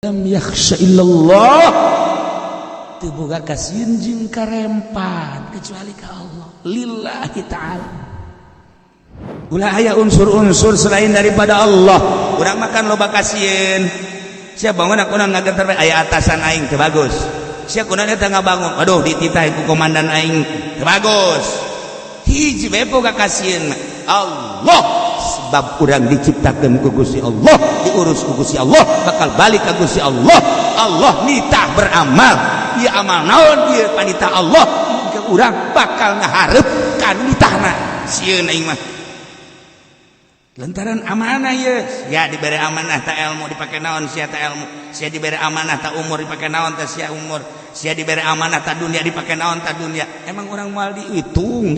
lam yakhsha illallah teu boga kasieun jeung karempan kecuali ka Allah lillahi ta'ala. Ulah aya unsur-unsur selain daripada Allah urang makan loba kasieun sia bangun akunan ngageter aya atasan aing teu bagus sia kunaon eta ngabangun aduh dititah ku komandan aing teu bagus hiji bae boga kasieun Allah sebab urang diciptakeun ku Gusti Allah diurus ku Gusti Allah bakal balik ka Gusti Allah. Allah nitah beramal ieu amal naon ieu panitah Allah ke urang bakal ngaharep ka nitahna sieun aing mah lantaran amanah ye sia dibere amanah ta ilmu dipake naon sia ta ilmu sia dibere amanah ta umur dipake naon ta sia umur sia dibere amanah ta dunia dipake naon ta dunia. Emang urang moal dihitung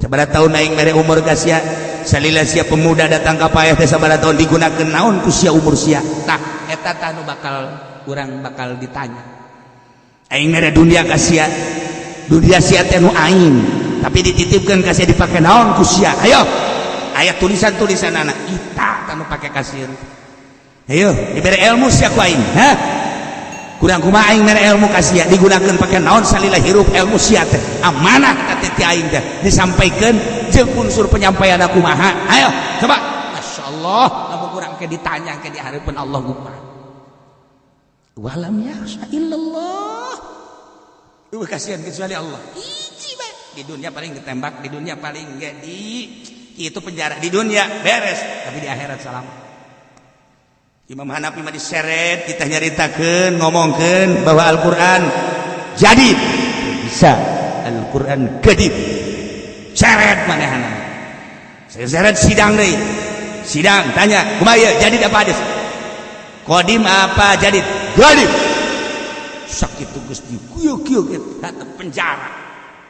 sabaraha taun aing mere umur ka sia salila sia pemuda datang ka payah teh sabaraha taun digunakeun naon ku sia umur sia tah eta tah nu bakal urang bakal ditanya. Aing mere dunia ka sia dunia sia teh nu aing tapi dititipkeun ka sia dipake naon ku sia ayo aya tulisan-tulisan anak ita tanu pake kasir ayo dibere ilmu sia ku aing kurang kumaha aing mere ilmu ka sia digunakeun pake naon salila hirup ilmu sia teh amanah ka ti aing teh disampaikeun jeung unsur penyampaianna kumaha ayo coba masyaallah lamun urang ke ditanya ke di hareupeun Allah kumaha walam yakhsha illallah eueuh kasihan kecuali Allah hiji bae di dunia paling ditembak di dunia paling ge di itu penjara di dunia beres tapi di akhirat selamat. Imam Hanafi mah diseret kita nyaritakeun ngomongkeun bahwa Al-Qur'an jadi bisa Al-Qur'an kedip seret manehna saya seret sidang deui sidang tanya kumaha ieu jadi apa hadis qadim apa jadi gadib sakitu geus dikuyuk-kuyuk eta penjara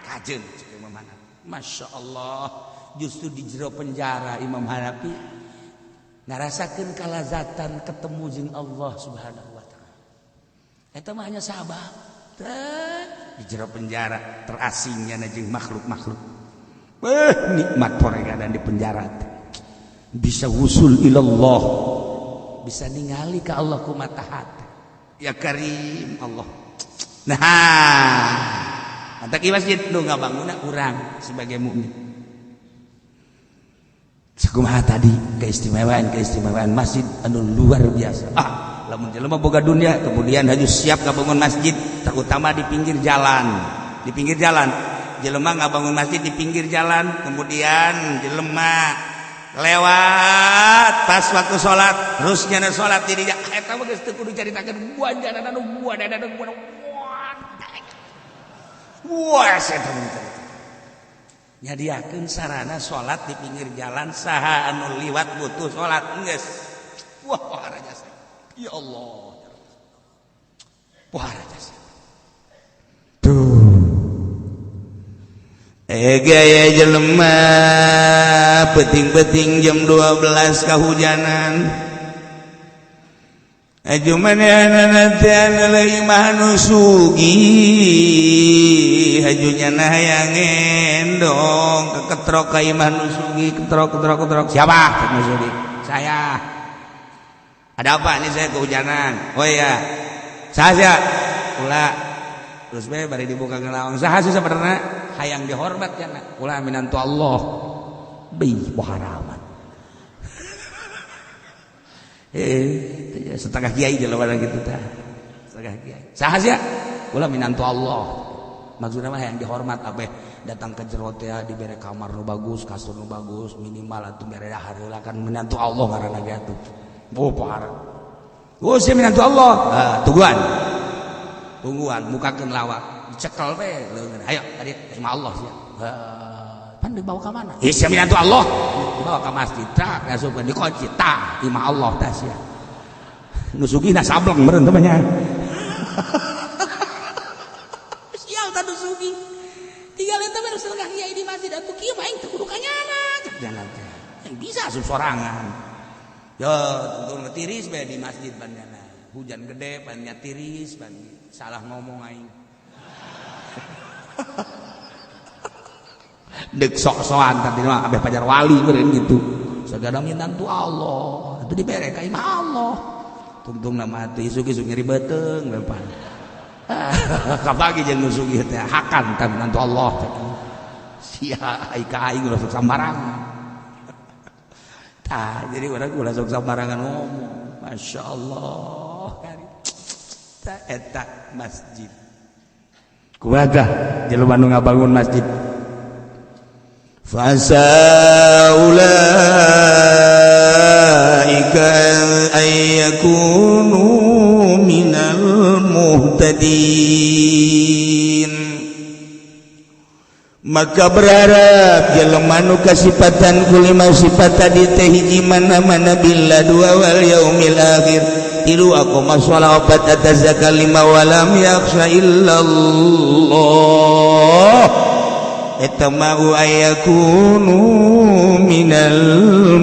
kajeun cek Imam Hanafi masyaallah. Justru di jero penjara Imam Hanafi ngarasakeun kalazatan ketemu jeung Allah Subhanahu wa taala. Eta mah hanya sahabat. Di jero penjara terasingnya jeung makhluk-makhluk. Nikmat poregadan di penjara. Bisa wusul ilallah. Bisa ningali ka Allah ku mata hati. Ya Karim Allah. Nah, anta ki masjid nu ngabangunna urang sebagai mukmin. Sakumaha tadi keistimewaan masjid anu luar biasa. Lamun jelema boga dunia kemudian haju siap ngabangun masjid terutama di pinggir jalan. Di pinggir jalan jelema ngabangun masjid di pinggir jalan kemudian jelema lewat pas waktu salat terus nyana salat di dinya eta mah geus teu kudu caritakeun buanjana anu buadana anu wah eta nyadiakeun sarana salat di pinggir jalan saha anu liwat butuh salat geus wah pohara jasa ya Allah pohara jasa tuh gaya jelema peting-peting jam 12 kahujanan aju manehna teh anu leuwih mah nu sugih hajunya nah yang endong keketrok ka imah nu sugih ketrok siapa nu sugih saya ada apa ini saya kehujanan oh iya saha ulah terus bae bari dibuka ngelawang saha sih sabenerna hayang dihormat cenah ulah minantu Allah beuh poharaman setengah kiai je lawan gitu tah setengah kiai saha sia ulah minantu Allah maksudna mah yang dihormat abeh datang ke jero teh dibere kamar nu bagus kasur nu bagus minimal atuh bere dahar heula kan minantu Allah ngaranna ge atuh pohara sia minantu Allah tungguan mukakeun lawak dicekel we leungeun ayo tadi sama Allah sia pan dibawa ka mana sia minantu Allah dibawa ka masjid tah ngasupkeun dikunci tah imah Allah tah sia nu sugihna sableng meureun teh nya sial tah nu sugih tinggal eta mah setengah kiai di masjid atuh kieu mah aing teu kudu kanyana cek jalan teh yang bisa asup sorangan yo tunggu tiris bae di masjid bandana hujan gede bannya tiris ban salah ngomong aing dek sok-sokan tadi mah abeh pajar wali meureun gitu sagala minantu Allah itu dibere ka imah Allah tungtung nama hati isuk-isuk nyeri beteng depan kapagi jeung nu sugih teh hakan kan nantu Allah sia ai ka aing ulah sok sambarangan tah jadi urang ulah sok sambarangan ngomong masyaallah tah eta masjid kumaha jelema nu ngabangun masjid fasaulaika ayyakunu minal muhtadin maka berharap jelema nu kasifatan kulima sifat tadi teh hiji mana-mana billah dua wal yaumil akhir tilu aqama sholawat atas kalima walam yakhsha illallah etamau ayakunu minal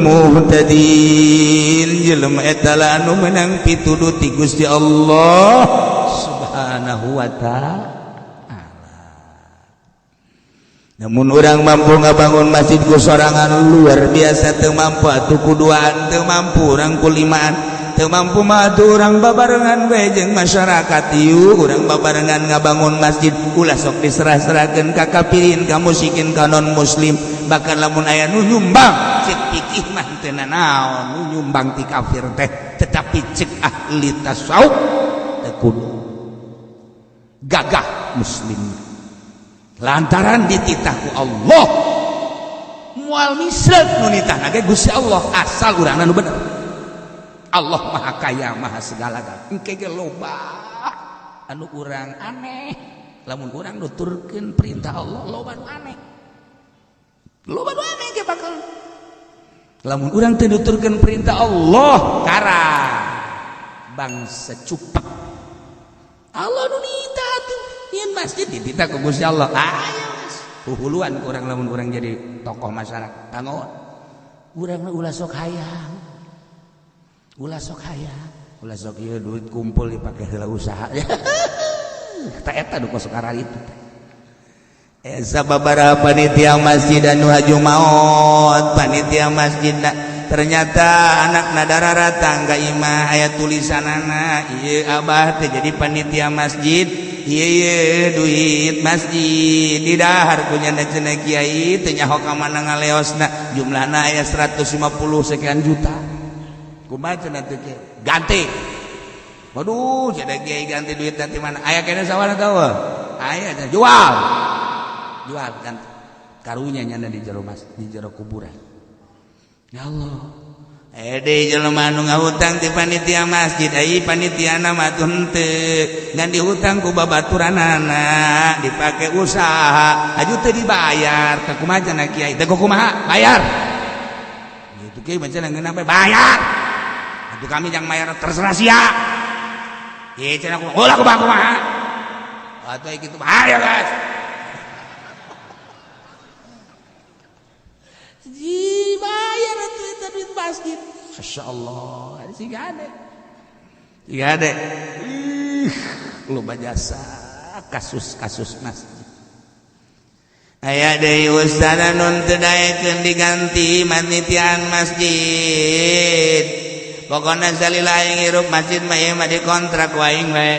muhtadin jelema eta anu menang pituduh ti Gusti Allah subhanahu wa ta'ala. Namun orang mampu ngabangun masjid ku sorangan luar biasa teu mampu atuh kuduaan teu mampu urang kulimaan teu mampu mah atuh urang babarengan we jeung masyarakat ieu urang babarengan ngabangun masjid ulah sok diserah-serahkeun ka kafirin ka musyrikin ka non muslim bahkan lamun aya nu nyumbang cek fikih mah teu naon nu nyumbang ti kafir teh tetapi cek ahli tasawuf teu kudu gagah muslim lantaran dititah ku Allah moal misrek nu nitahna ge Gusti Allah asal urangna nu bener Allah maha kaya maha segala-galanya engke ge loba anu urang aneh lamun urang nuturkeun perintah Allah loba nu aneh ge bakal lamun urang teu nuturkeun perintah Allah kara bangsa cupak Allah nu nitah tuh ieun masjid dititah ku Gusti Allah ayo huluan urang lamun urang jadi tokoh masyarakat tanggon urangna ulah sok hayang ulah sok ieu duit kumpul dipake heula usaha tah eta nu kosok arah itu sababaraha panitia masjid anu haju maot panitia masjidna ternyata anakna dararatang ka imah aya tulisanana ieu abah teh jadi panitia masjid ieu duit masjid di dahar ku nyana cenah kiai teh nyaho ka mana ngaleosna jumlahna aya 150 sekian juta kumaha cenah teh ganti waduh cenah kiai ganti duit nanti mana aya kene sawana tau aya jual kan karunya nyana di jero kuburan ya Allah ede jelema nu ngahutang ti panitia masjid ai panitiana mah teu henteu ngan dihutang ku babaturanana dipake usaha aju teu dibayar teh kumaha cenah kiai teh kumaha bayar gitu kiai mah cenah ngeunah bayar atuh kami jang bayar terserah sia ieu cenah ulah kumaha atuh kitu ayo guys dibayar duit masjid Masya Allah siga ade loba jasa kasus masjid aya deui ustadna nun teu daekeun diganti manitian masjid pokona salila aing hirup masjid mah ieu mah dikontrak waing we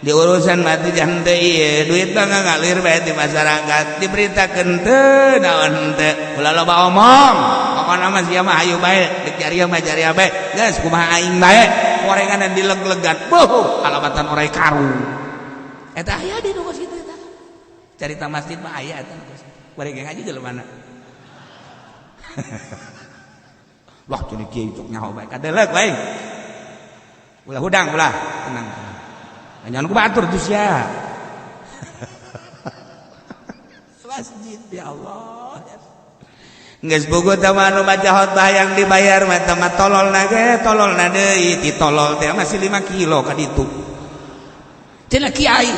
di urusan mati jangan teu ieu duit mah ngalir bae di masyarakat diberitakeun teu naon teu ulah loba omong pokona mah sia mah hayu bae dek jariah mah jariah bae geus kumaha aing bae gorenganan dileg-legan beuh alabatan orai karu eta aya di nu kitu eta carita masjid mah aya eta goreng aja jeleumana wah cenah kieu cuk nyaho bae kadeulek bae ulah hudang ulah tenang jangan ku batur tuh sia masjid ya Allah geus bogo teh mah anu baca khotbah yang dibayar mah teh mah tololna deui ti tolol teh masih 5 kilo ka ditu cenah kiai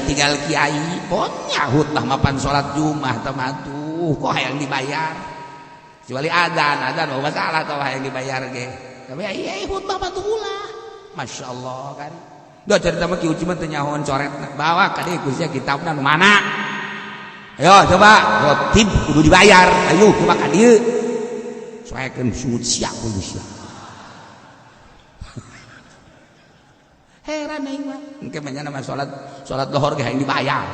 tinggal kiai pon nyahut lah mapan salat Jumat teh mah tuh kok hayang dibayar kecuali adzan oh masalah teh hayang dibayar ge tapi ai khotbah mah tuh ulah masyaallah kan do cerita mah kieu mah teu nyahoan coretna bawa ka dieu sia kitabna nu mana ayo coba khotib kudu dibayar ayo coba ka dieu soekeun sungut sia kudu sia Heran aing mah. Engke mah nama salat lohor ge hayang dibayar.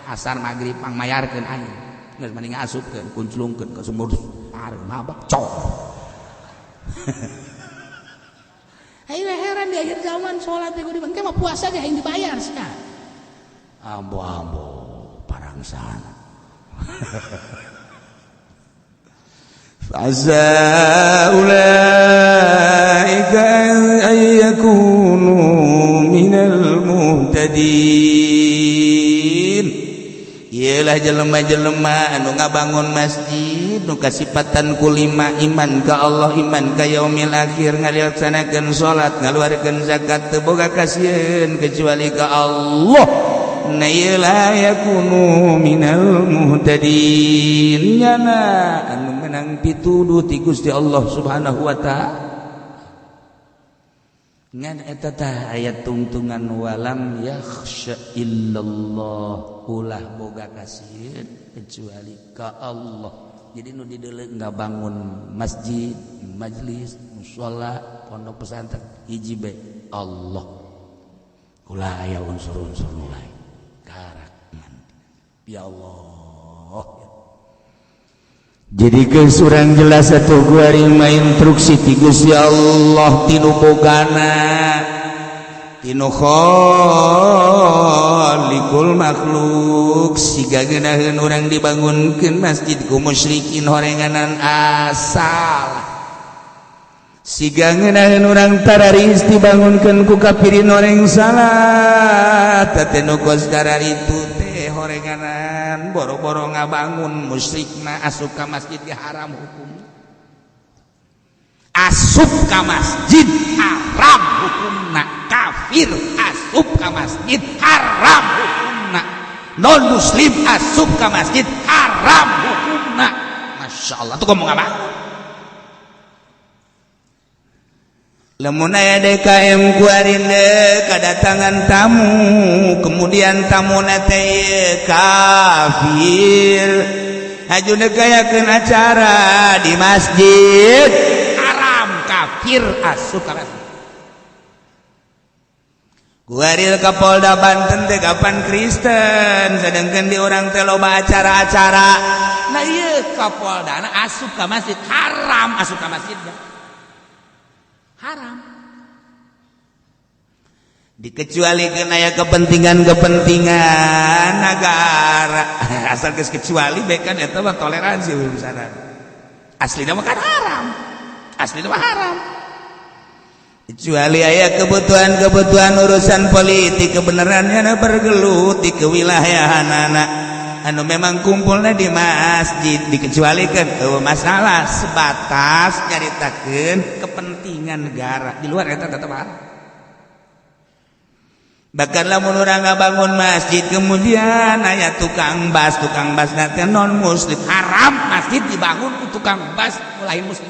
Asar magrib pangmayarkeun aing. Geus mending ngasupkeun, kunclungkeun ka sumur pareu mabak cok. Aing heran di akhir zaman salat teh kudu engke mah puasa ge hayang dibayar sia. Ambo parangsan. Fa'asa ulaika ayyakunu minal muhtadin. Iyalah jelema-jelema anu ngabangun masjid nu kasipatan ku 5 iman ka Allah, iman ka yaumil akhir, ngalaksanakeun salat, ngaluarkeun zakat, teu boga kasieun kecuali ka Allah. Na la yakunu minal muhtadin, nyana anu menang pituduh ti Gusti Allah Subhanahu wa taala. Ngan eta tah ayat tungtungan walam yakhsha illallah, ulah boga kasieun kecuali ka Allah. Jadi nu di deuleu ngabangun masjid, majlis, mushola, pondok pesantren hiji bae Allah. Ulah aya unsur-unsur mulai ya Allah. Jadi ke surang jelas atau gua rima instruksi ti Gusti Allah tinu bogana tinu khaliqul makhluk siga geunaheun urang dibangunkeun masjid ku musyrikin horenganan asal, siga ngeunaheun urang tararis dibangunkeun ku kafirin horeng salat, teh nu kos itu horenganan boro-boro ngabangun musyrikna asup ka masjid ge haram hukum. Asup ka masjid haram hukumna, kafir asup ka masjid haram hukumna, non muslim asup ka masjid haram hukumna. Masyaallah tuh ngomong apa? Lamun aya DKM kuarinde kadatangan tamu, kemudian tamuna teh kafir, hajuna gayakeun acara di masjid haram, kafir asup ka masjid. Kuaril Kapolda Banten teh kapan Kristen, sedangkan di orang teh loba acara-acara. Nah ieu Kapoldana asup ka masjid haram, asup ka masjid haram. Dikecualikan aya kepentingan negara. Asal geus kecuali bae kan eta mah toleransi urusanan. Aslina mah kan haram. Aslina mah haram. Kecuali aya kebutuhan urusan politik, kebenarannya bergelut di kewilayahanana anu memang kumpulnya di masjid, dikecualikan masalah sebatas nyaritakeun kepentingan negara. Di luar eta tetep haram. Bahkan lamun urang ngabangun masjid kemudian aya tukang bas nanti non muslim, haram masjid dibangun ku tukang bas lain muslim.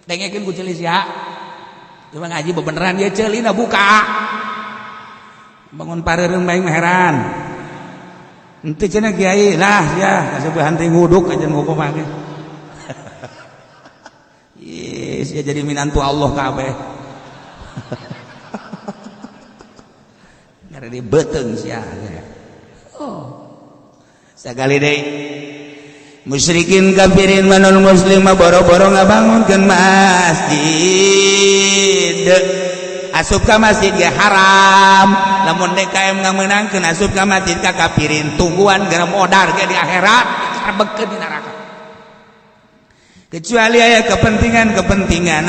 Dengekeun ku ceuli sia. Cuma ngaji bebeneran dia ceulina buka. Bangun pareureum bae heran. Ente cenah kiai lah ya kasebehan teh nguduk aja ngopo mage. Yes, ya jadi minantu Allah kabeh. Ngare di beuteung sia. Oh. Sakali deui musyrikin kafirin manul muslim boro-boro ngabangunkeun masjid. Asup ka masjid ge haram. Lamun DKM ngamenangkeun asup ka masjid ka kafirin, tungguan gara modar ge di akhirat, dicabekeun di neraka. Kecuali aya kepentingan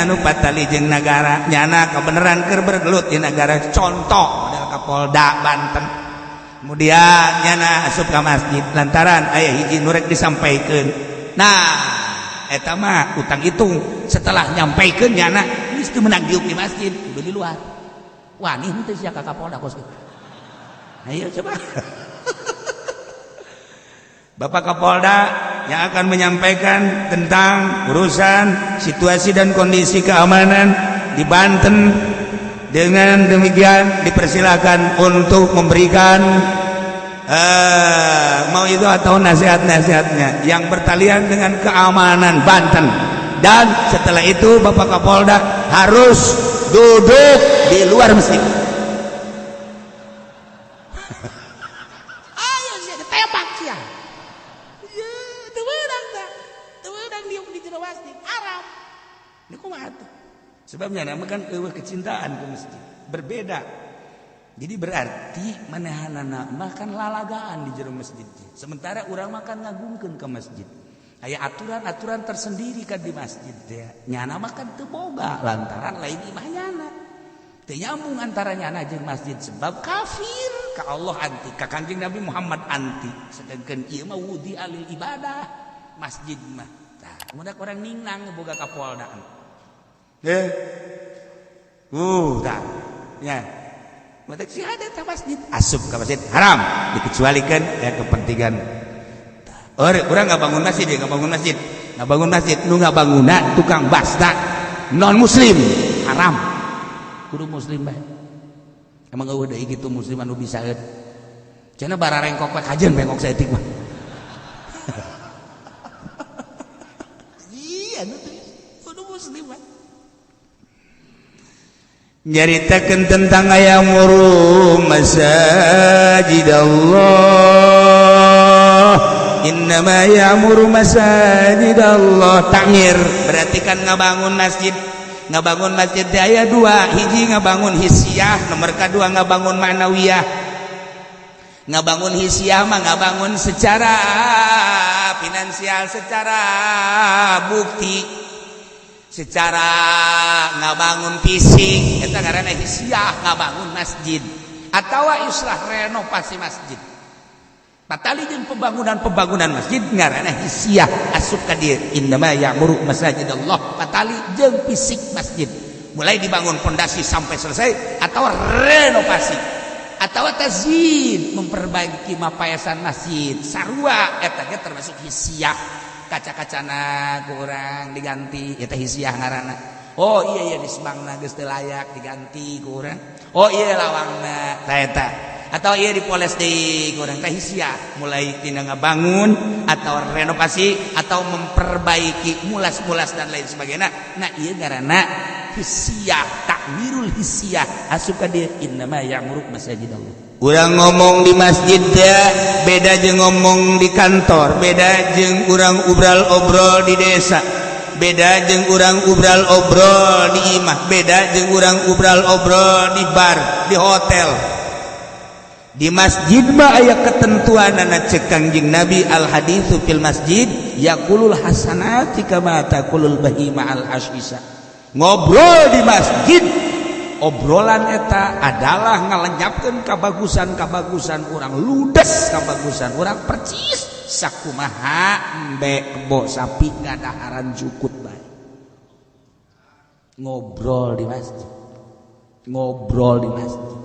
anu patali jeung nagara, nyana kebenaran keur bergelut di negara, contoh model Kapolda Banten. Kemudian nyana asup ka masjid lantaran aya hiji nu rek disampaikeun. Nah, eta mah utang hitung setelah nyampaikeun nyana geus teu meunang diuk di masjid, kudu di luar. Wani henteu sia ka Kapolda kos kitu. Ayo coba. Bapak Kapolda yang akan menyampaikan tentang urusan situasi dan kondisi keamanan di Banten. Dengan demikian dipersilakan untuk memberikan mau itu atau nasihat-nasihatnya yang bertalian dengan keamanan Banten. Dan setelah itu Bapak Kapolda harus duduk di luar masjid. kan eueuh kecintaan ke masjid. Berbeda. Jadi berarti manehanana makan lalagaan di jero masjid. Sementara urang makan ngagungkeun ke masjid. Aya aturan-aturan tersendiri kan di masjid teh. Nyana makan teu boga lantaran lain imahnyana. Teu nyambung antara nyana jeung masjid sebab kafir ka Allah anti, ka Kanjeng Nabi Muhammad anti. Sedangkan ieu mah wudi alil ibadah masjid mah. Tah, mudah orang ningnang boga kapoldaan. Tah. Ya. Mudah syahadat ka masjid, asup ka masjid haram dikecualikan ya kepentingan. Orang nggak bangun masjid, dia nggak bangun masjid, nggak bangun masjid, nu nggak bangunna tukang basta non muslim haram, kudu muslim bae. Emang gak udah gitu muslim anu bisa eut. Cenah bararengkok we kajen bengkok saeutik mah. Iya nu kudu muslim bae. Nyaritakeun tentang ayamuru masajid Allah. Innama ya'muru masajidallah. Takmir berarti kan ngabangun masjid. Ngabangun masjid teh aya dua, hiji ngabangun hisiah, nomor kedua ngabangun ma'nawiyah. Ngabangun hisiah mah ngabangun secara finansial, secara bukti, secara ngabangun fisik, eta ngaranna hisiah, ngabangun masjid atawa islah renovasi masjid. Patali jeung pembangunan masjid ngaranna hisiah, asup ka dieu innama ya'muru masajidallah, patali jeung fisik masjid mulai dibangun pondasi sampai selesai atau renovasi atau tazyid memperbaiki mapayasan masjid sarua eta ge termasuk hisiah. Kaca-kacana kurang diganti eta hisiah ngaranna. Oh iya disbangna geus teu layak diganti kurang. Oh iya lawangna tah eta. Atau ia dipoles deui kurang teh hisiah, mulai tina ngabangun atau renovasi atau memperbaiki mulas-mulas dan lain sebagainya. Nah ieu ngaranna hisiah, takmirul hisiah, asup ka dieu innama ya'muru masajidallah. Urang ngomong di masjid teh beda jeung ngomong di kantor, beda jeung urang ubral obrol di desa, beda jeung urang ubral obrol di imah, beda jeung urang ubral obrol di bar, di hotel. Di masjid mah aya ketentuanana cek Kangjeng Nabi al haditsu fil masjid yaqulul hasanati kama taqulul bahima al hasisa. Ngobrol di masjid obrolan eta adalah ngalenyapkeun kabagusan-kabagusan urang, ludes kabagusan urang percis sakumaha embe kebo sapi ngadaharan jukut bae. Ngobrol di masjid. Ngobrol di masjid.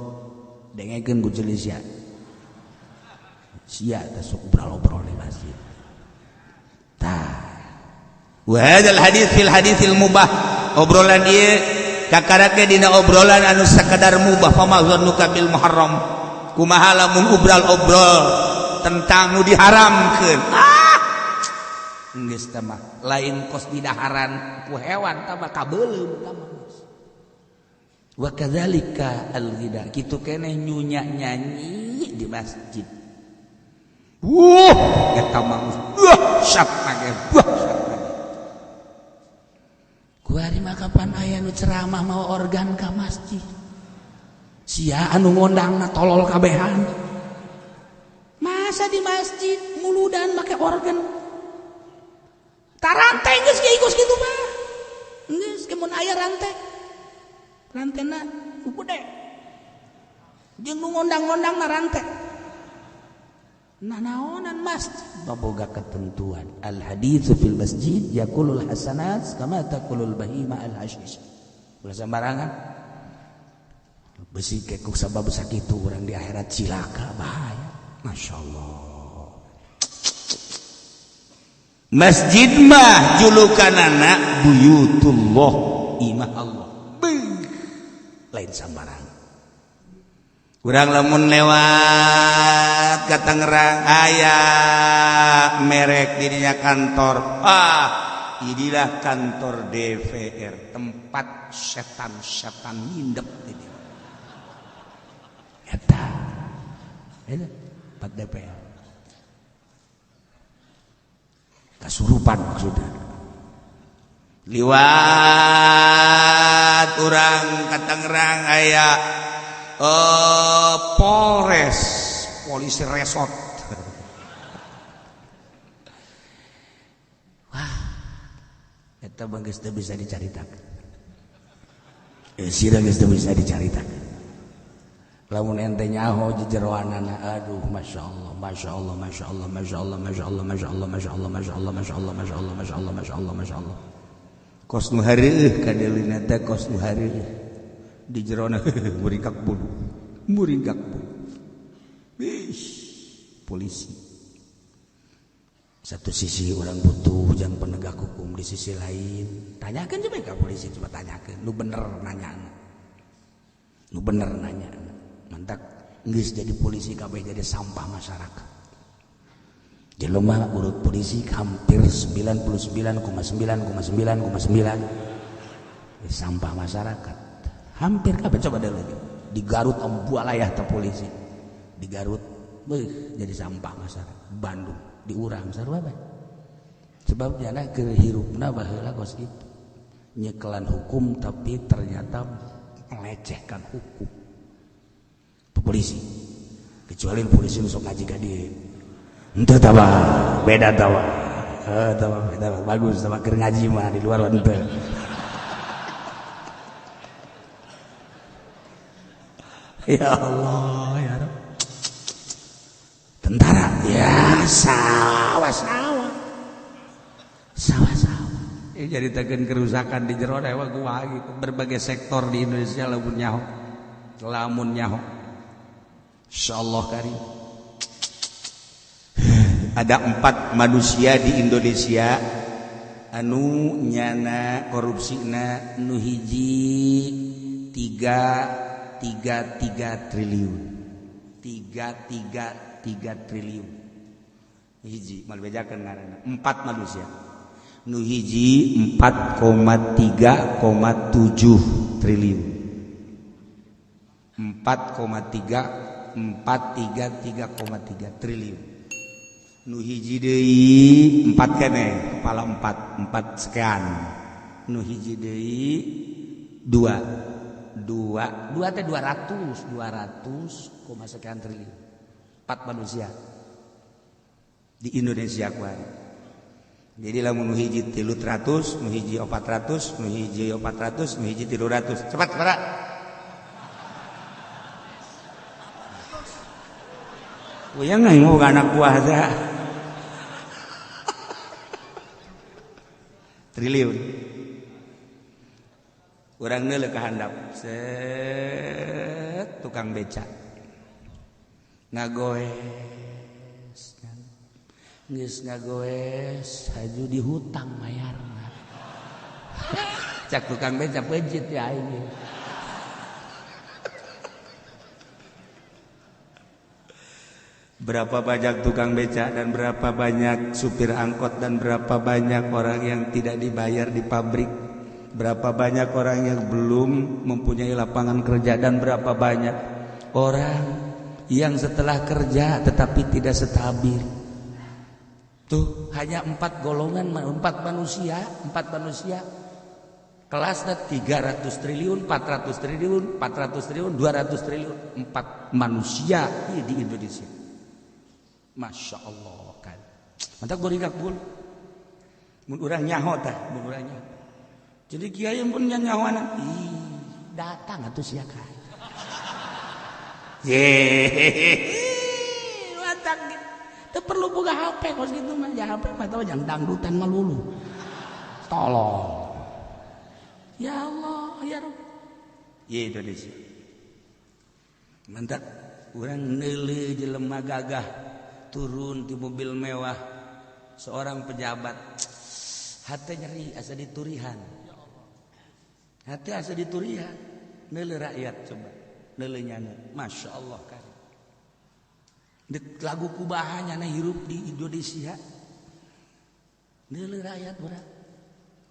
Dengekeun ku ceuli sia. Sia teh sok obrol-obrol di masjid. Tah. Wa hadzal hadits fil haditsil mubah. Obrolan ieu kakaratna dina obrolan anu sakadar mubah fa mazannuka bil muharram. Kumaha lamun obrol tentang nu diharamkeun. Geus teh mah lain kos didaharan ku hewan tah mah kabeuleuh tah mah. Wa kadzalika al-ghida, kitu keneh nyunya nyanyi di masjid. Eta mah syat mage. Kuari mah kapan aya nu ceramah mawa organ ka masjid. Sia anu ngondangna tolol kabehan. Masa di masjid muludan make organ. Tarante geus geus kitu mah. Geus kemun aya rantai. Rantena gede jeung nu ngondang-ngondang na rante nah naonan masjid boga ketentuan al haditsu fil masjid yaqulul hasanat kama taqulul bahima al hashish ulah sembarangan besi kekuk sabab sakitu urang di akhirat cilaka bahaya masyaallah. Masjid mah julukanana buyutullah, imah Allah lain sambarang. Urang lamun lewat ka Tangerang aya merek dirinya kantor. Inilah kantor DPR, tempat setan-setan ngindep di dieu. Eta tempat DPR. Kasurupan maksudnya. Liwat orang ka Tangerang aya Polres polisi resort. Wah, eta geus teu bisa dicaritakeun. Sira geus teu bisa dicaritakeun. Lamun ente nyaho jejeroanana, aduh masya Allah, masya Allah, masya Allah, masya Allah, masya Allah, masya Allah, masya Allah, masya Allah, masya Allah, masya Allah, masya Allah, masya Allah, masya Allah. Kos nu hareuh kadelina teh kos nu hareuh di jerona muringkak bulu, muringkak bulu. Polisi. Satu sisi orang butuh jang penegak hukum, di sisi lain tanyakan coba ke polisi, coba tanyakan, lu bener nanya, lu bener nanya. Mantak geus jadi polisi kabeh jadi sampah masyarakat. Jelema urut polisi hampir 99,9,9,9 sampah masyarakat. Hampir kabeh coba deh lagi. Di Garut bualayah teh polisi. Di Garut jadi sampah masyarakat. Bandung diurang sarua bae. Sebab jana keur hirupna baheula kos itu. Nyekelan hukum tapi ternyata melecehkan hukum. Polisi kecuali polisi nusuk ngaji ka dieu henteu tawa beda tawa beda bagus sama keur ngaji mah di luar henteu. Ya Allah ya Rabb, tentara ya sawah-sawah jadi tegan kerusakan di jero dewa gua gitu. Berbagai sektor di Indonesia lamun nyaho insyaallah karim. Ada 4 manusia di Indonesia anu nyana korupsina nu hiji 3 triliun 3 triliun hiji mal bejakeun ngaranna 4 manusia nu hiji 4,3,7 triliun 4,3 triliun. Nu hiji deui 4 keneh, kepala 4 sekian. Nu hiji deui 2 teh 200 sekian triliun. 4 manusia di Indonesia kuari. Jadi lamun nu hiji 300, nu hiji 400, nu hiji 400, nu hiji 300. Cepat, Pak. Uyang ngau anak buah teh triliun. Urang neuleuh ka handap. Set tukang beca. Ngagoes. Geus ngagoes haju dihutang mayarna. Cak tukang beca pejit ya ini. Berapa banyak tukang beca dan berapa banyak supir angkot dan berapa banyak orang yang tidak dibayar di pabrik, berapa banyak orang yang belum mempunyai lapangan kerja dan berapa banyak orang yang setelah kerja tetapi tidak stabil. Tuh hanya 4 golongan, 4 manusia kelasnya 300 triliun, 400 triliun, 400 triliun, 200 triliun, 4 manusia di Indonesia. Masya Allah kan. Mantap boringak bul. Mun urang nyaho tah, mun urang nyaho. Jadi kiai pun nyahoana. Datang atuh sia ka. Mantap gitu. Teu perlu boga HP kos kitu mah, ya HP mah teh jang dangdutan malulu. Tolong. Ya Allah, ya Rabb. Ye Indonesia. Mantap urang neuleuh jelema gagah turun di mobil mewah seorang pejabat hati nyeri asa diturihan hati asa diturihan neuleuh rakyat coba neuleuh nyana Masya Allah kan lagu kubahanya hirup di Indonesia neuleuh rakyat berat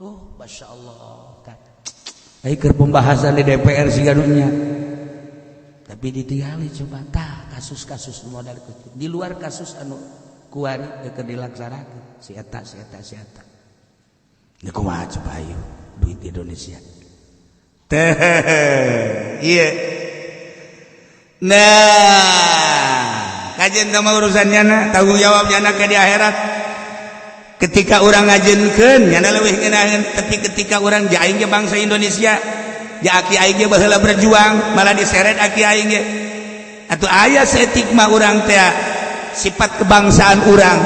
oh Masya Allah kan keur pembahasan di DPR siganunya tapi ditinggali coba tah kasus-kasus modal kecil di luar kasus anu kuari keur dilaksanakeun si eta ya kumaha coba ayo duit Indonesia iya. Nah, kajian sama urusannya na, tanggung jawabnya na ke di akhirat. Ketika orang ngajenkeun nya leuwih ngeunaheun, tapi ketika orang jaing ge bangsa Indonesia, ja aki aing ge baheula berjuang, malah diseret aki aing ge. Atuh aya saeutik mah urang teh sifat kebangsaan urang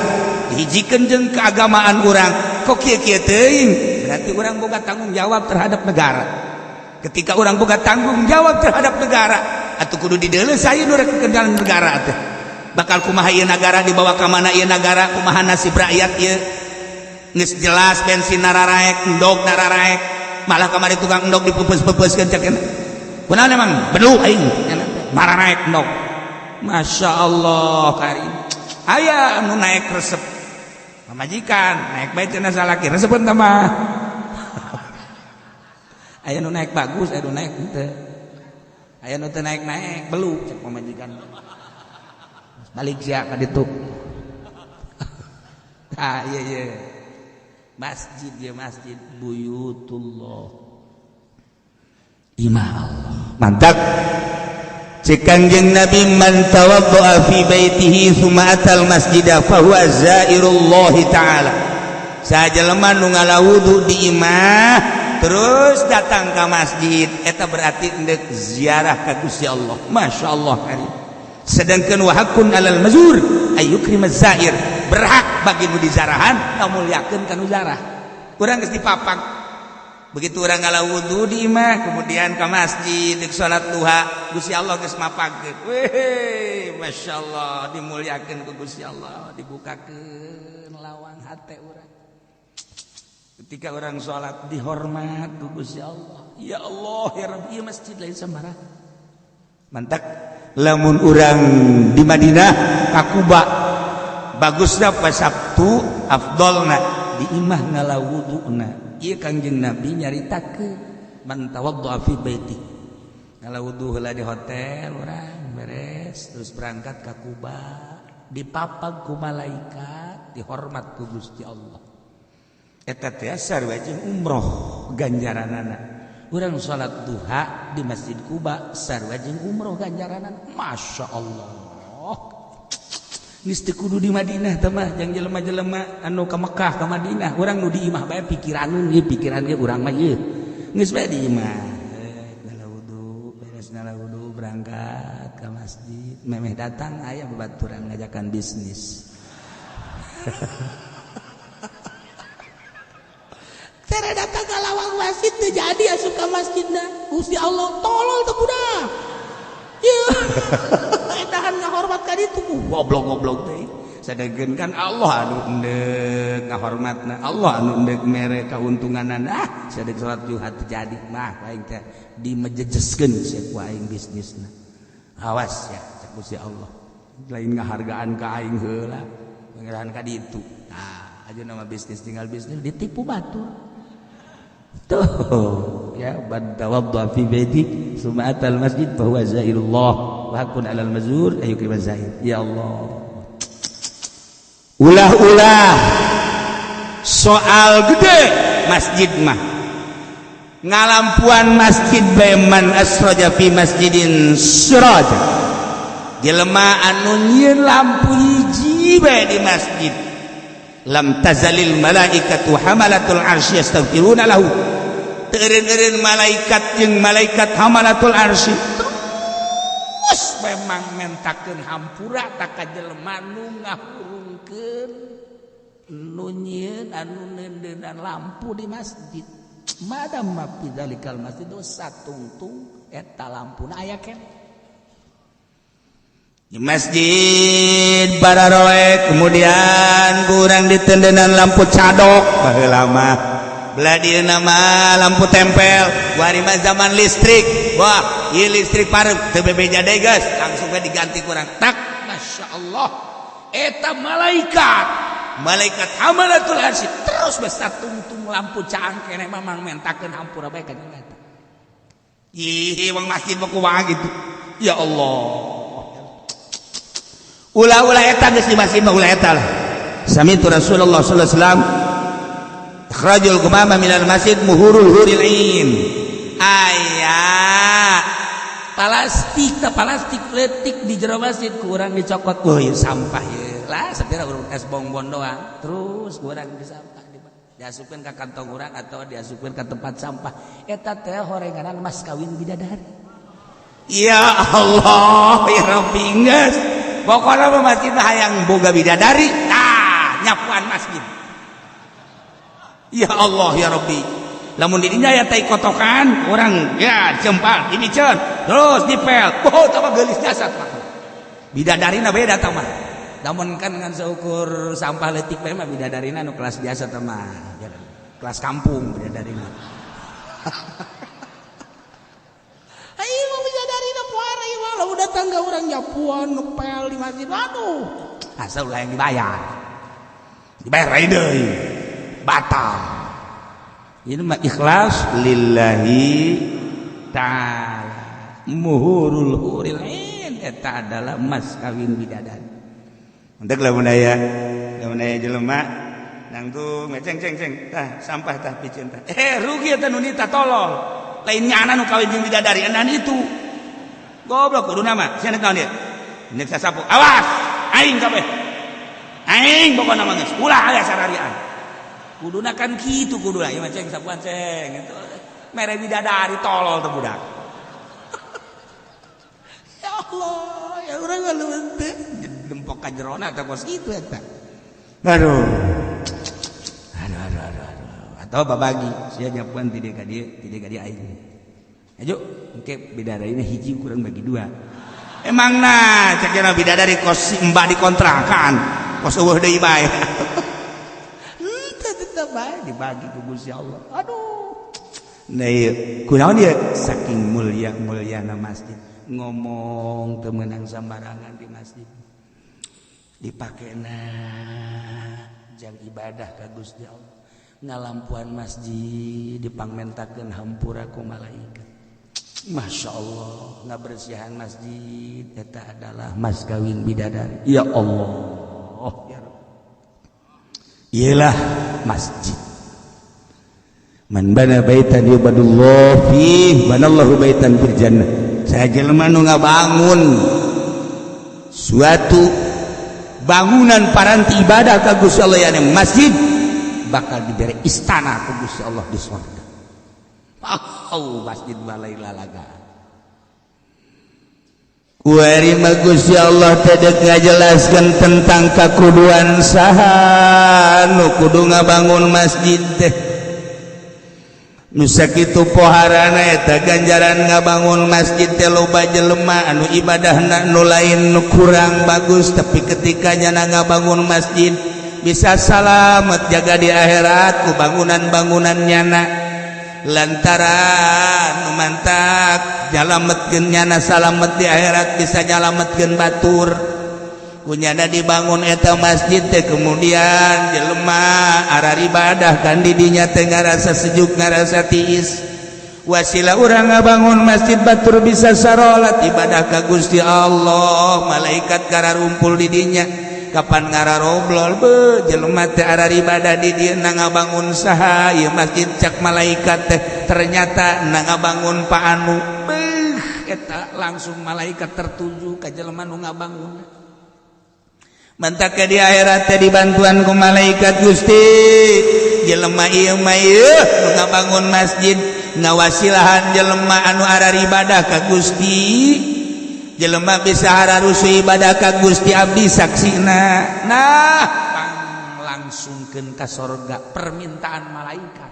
dihijikeun jeung keagamaan urang. Kok kieu-kieu teuing? Berarti urang boga tanggung jawab terhadap negara. Ketika orang boga tanggung jawab terhadap negara, atuh kudu dideuleusayeun urang kekendalan negara teh. Bakal kumaha ieu nagara dibawa ka mana ieu nagara, kumaha nasib rakyat ieu. Geus jelas bensin nararaek, endog nararaek, malah kamari tukang endog dipepes-pepeskeun cek. Kunaon emang? Bedu aing. Mararaek endog. Masya Allah karim. Aya anu naik resep. Pamajikan naik bae cenah salaki resepeun tah mah. Aya nu naik bagus, aya nu naik henteu. Aya nu teu naik-naik belu cek pamajikan. Balik sia ka ditu. Ah iya. Masjid ya masjid buyutullah. Imah Allah. Mantap. Cek Kangjeng Nabi man tawaddaa fi baitihi tsumma atal masjida fa huwa zairullah taala. Sajelema nu ngalawudu di imah terus datang ke masjid eta berarti hendak ziarah ka Gusti Allah. Masyaallah karim. Sedangkan wa haqqun alal mazur ayyukrimaz zair, berhak bagi nu dizarahan ngamulyakeun ka nu zarah. Urang geus dipapang. Begitu urang ngalawudu di imah kemudian ke masjid deuk salat duha, Gusti Allah geus mapagkeun. Weh, masyaallah dimulyakeun ku Gusti Allah, dibukakeun lawang hate urang. Ketika orang salat dihormat ku Gusti Allah. Ya Allah, ya Rabbi, ieu masjid lain samaraha. Mantap. Lamun urang di Madinah ka Kuba bagusna pas Sabtu afdolna di imah ngalawuduna. Ieu Kangjeng Nabi nyaritakeun man tawaddaa fi baiti. Ngalawudu heula di hotel urang beres terus berangkat ka Kuba, dipapag ku malaikat, dihormat ku Gusti Allah. Eta teh sarwajeng umroh ganjaranana. Urang salat duha di Masjid Kuba sarwajeng umroh ganjaranan. Masya Allah. Geus teu kudu di Madinah teh mah, jeung jelema-jelema anu ka Mekah ka Madinah, urang nu di imah bae pikiraneun ieu pikiran ge urang mah ieu. Geus bae di imah. Ngalawudu, beres ngalawudu berangkat ka masjid. Memeh datang aya babaturan ngajakan bisnis. Tere datang ke lawang masjid teh jadi asup ka masjidna. Gusti Allah tolol teh budak. Ye. Edahan ngahormat ka ditu. Goblok-goblok teh. Sadegeun kan Allah anu endeuh ngahormatna. Allah anu endeuh mere kauntunganana. Sadeg salat duha teh jadi mah aing teh dimejejeskeun sia ku aing bisnisna. Awas ya cek Gusti Allah. Lain ngahargaan ka aing heula. Ngerahan ka ditu. Nah, aja nama bisnis tinggal bisnis ditipu batur. Tuh ya bad tawaddaa fi baiti summa atal masjid fa huwa zairullah wa haqqun 'alal mazur ayyukrim zair. Ya Allah, ulah-ulah soal gede masjid mah ngalampuan masjid beman asraja fi masjidin siraja jelema anu nyieun lampu hiji bae di masjid lam tazalil malaikatu hamalatul arsy yastaghfiruna lahu. Teureun-eureun malaikat jeung malaikat hamalatul arsy terus memang mentakeun hampura ta ka jelema nu ngahurungkeun nu nyieun anu neundeunaan lampu di masjid. Madam ma fi dzalikal masjid satungtung eta lampuna aya keneh di masjid bararoe. Kemudian kurang ditendenan lampu cadok baheula mah belah nama lampu tempel warima zaman listrik. Wah ieu listrik pareu teu bebeja deui geus langsung we diganti kurang tak. Masya Allah eta malaikat hamalatul arsy terus besar tungtung lampu caang keneh mamang mentakeun hampura bae ka eta. Ih wong masjid mah kumaha gitu. Ya Allah, ulah-ulah eta geus di masjid mah ulah eta lah. Sami'tu Rasulullah sallallahu alaihi wasallam ikhrajul qumama minal masjid muhurul huril ain. aya plastik plastik di jero masjid kurang dicokot sampah ya lah sepira urang es bongbon doang terus kurang disampah diasupkeun ka kantong urang atau diasupkeun ka tempat sampah eta teh horenganan mas kawin bidadari. Ya Allah ya Rabbi geus pokona mah masjid hayang boga bidadari tah nyapuan masjid. Ya Allah ya Rabbi lamun di dinya aya tai kotokan urang ya jempal dibiceun terus dipel tambah geulis jasad mah bidadarina beda tah mah lamun kan ngan seukur sampah leutik bae mah bidadarina nu kelas biasa tah mah kelas kampung bidadarina ayo mah bidadarina puara ieu mah lamun datang ka urang nyapuan ngepel di masjid aduh asa ulah yang dibayar deui batal. Ini mah ikhlas lillahi ta'ala. Muhurul huril ain eta adalah mas kawin bidadari. Untuk lamun aya jelema nang tuh ceng tah sampah tah piceun tah. Rugi eta nu nita tolol. Lain nyana nu kawin jeung bidadari andan itu. Goblok kuduna mah. Sia naon dia? Nek sasapu. Awas, aing kabeh. Aing pokona mah geus ulah aya sarariaan. Kuduna kan kitu kuduna ieu mah ceng sapuan ceng itu mere bidadari tolol teh budak. Ya Allah ya urang galeuweun teh dempok ka jerona teh kos kitu eta. Aduh atau babagi sia nyapuan ti dieu ka dieu aing. Ayo engke bidadarina hiji kurang bagi dua. Emangna cek cenah bidadari kos mbak dikontrakan kos eueuh deui bae. Baik dibagi ku Gusti Allah. Aduh. Nah ieu kunaon ieu saking mulyana masjid ngomong teu meunang sambarangan di masjid. Dipakena jang ibadah ka Gusti Allah. Ngalampuan masjid dipangmentakeun hampura ku malaikat. Masya Allah ngabersihan masjid eta adalah mas kawin bidadari. Ya Allah. Ya Rabbi. Ialah masjid. Man bana baitan yubadullah fi banallahu baitan fil jannah. Sajelema nu ngabangun suatu bangunan paranti ibadah ka Gusti Allah yana masjid bakal diberi istana ka Gusti Allah di surga. Masjid balai lalaga. Kuari mah Gusti Allah teh ngajelaskeun tentang kakuduan saha nu kudu ngabangun masjid teh. Nu sakitu poharana eta ganjaran ngabangun masjid teh loba jelema anu ibadahna nu lain nu kurang bagus tapi ketika nyana ngabangun masjid bisa salamet jaga di akhirat ku bangunan-bangunan nyana. Lantaran mantak nyalametkeun nyana salamet di akhirat bisa nyalametkeun batur kunyana dibangun eta masjid teh kemudian jelema arar ibadah kan di dinya teh ngarasa sejuk ngarasa tiis wasilah urang ngabangun masjid batur bisa sarolat ibadah ka Gusti Allah malaikat kararumpul di dinya kapan ngararoblol be jelema teh arar ibadah di dieu ngabangun saha ieu masjid cak malaikat teh ternyata ngabangun pa anu beuh eta langsung malaikat tertuju ka jelema nu ngabangun mantak ke di akhirat teh dibantuan ku malaikat Gusti jelema ieu mah nu ngabangun masjid ngawasilahan jelema anu arar ibadah ka Gusti jelema bisa hararusu ibadah ka Gusti abdi saksina nah langsungkeun ka sorga permintaan malaikat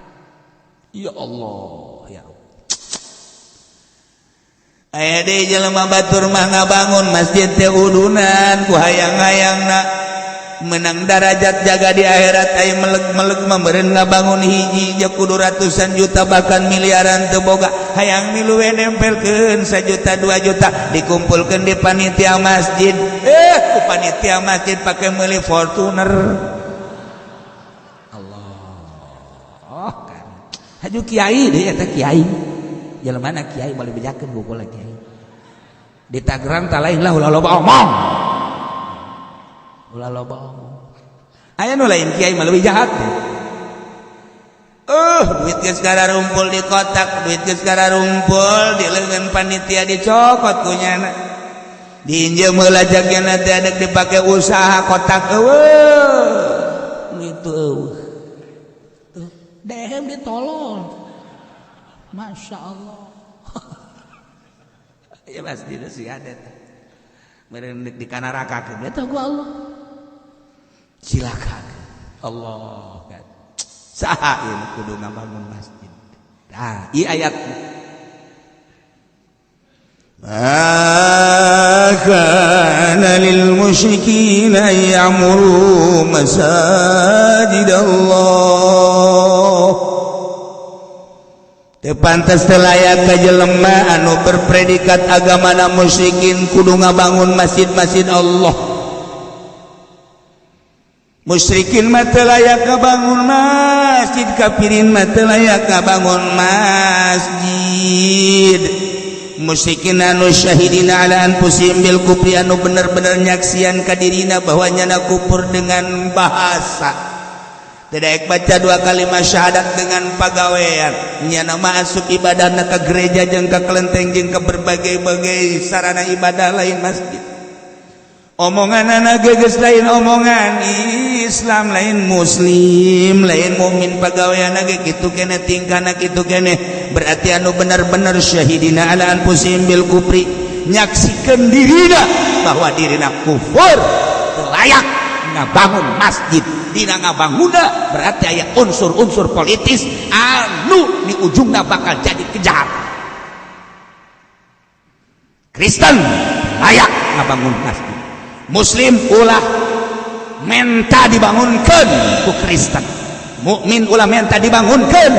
ya Allah ya aya deui jelema batur mah ngabangun masjid teh udunan ku hayang-hayangna menang derajat jaga di akhirat aya meleg-meleg meureun ngabangun hiji jeung kudu ratusan juta bahkan miliaran teu boga hayang milu we nempelkeun 1 juta 2 juta dikumpulkeun di panitia masjid ku panitia masjid pake meuli Fortuner Allah kan haju kiai deui eta kiai jelemana kiai balik bejakeun gugul kiai di Tangerang tah lain lah ulah loba omong ulah loba omong aya nu lain kiai mah leuwih jahat deh duit geus rumpul di kotak, duit geus rumpul di leungeun panitia dicokot ku nyana. Diinjeu meula jagana teh adek dipake usaha kotak eueuh. Gitu eueuh. Tuh, dehem ditolong. Masya Allah. Ya pasti itu sih ada tuh. Merendik di kanarakakeun eta ku Allah. Silakan. Allah kan. Saha ieu kudu ngabangun masjid. Nah, ieu ayatna. Ma kana lil musyrikin ya'muru masajid Allah. Teu pantes teu layak ka jelema anu berpredikat agamana musyrikin kudu ngabangun masjid-masjid Allah. Musyrikin mah teu layak ngabangun masjid, kafirin mah teu layak ngabangun masjid. Musyrikin anu syahidina ala anfusihim bil kufri anu bener-bener nyaksian ka dirina bahwa nyana kufur dengan bahasa. Tidak baca 2 kalimat syahadat dengan pagawean. Nyana masuk ibadahna ka gereja jeung ka kelenteng jeung ka berbagai-bagai sarana ibadah lain masjid. Omonganna geus lain omongan Islam, lain muslim, lain mukmin pagaweanna ge kitu keneh tingkahna kitu keneh. Berarti anu benar-benar syahidina ala anfusihim bil kufri, nyaksikeun dirina bahwa dirina kufur, layak ngabangun masjid. Dina ngabangunna berarti aya unsur-unsur politis anu di ujungna bakal jadi kejahatan. Kristen layak ngabangun masjid. Muslim ulah menta dibangunkeun ku Kristen. Mukmin ulah menta dibangunkeun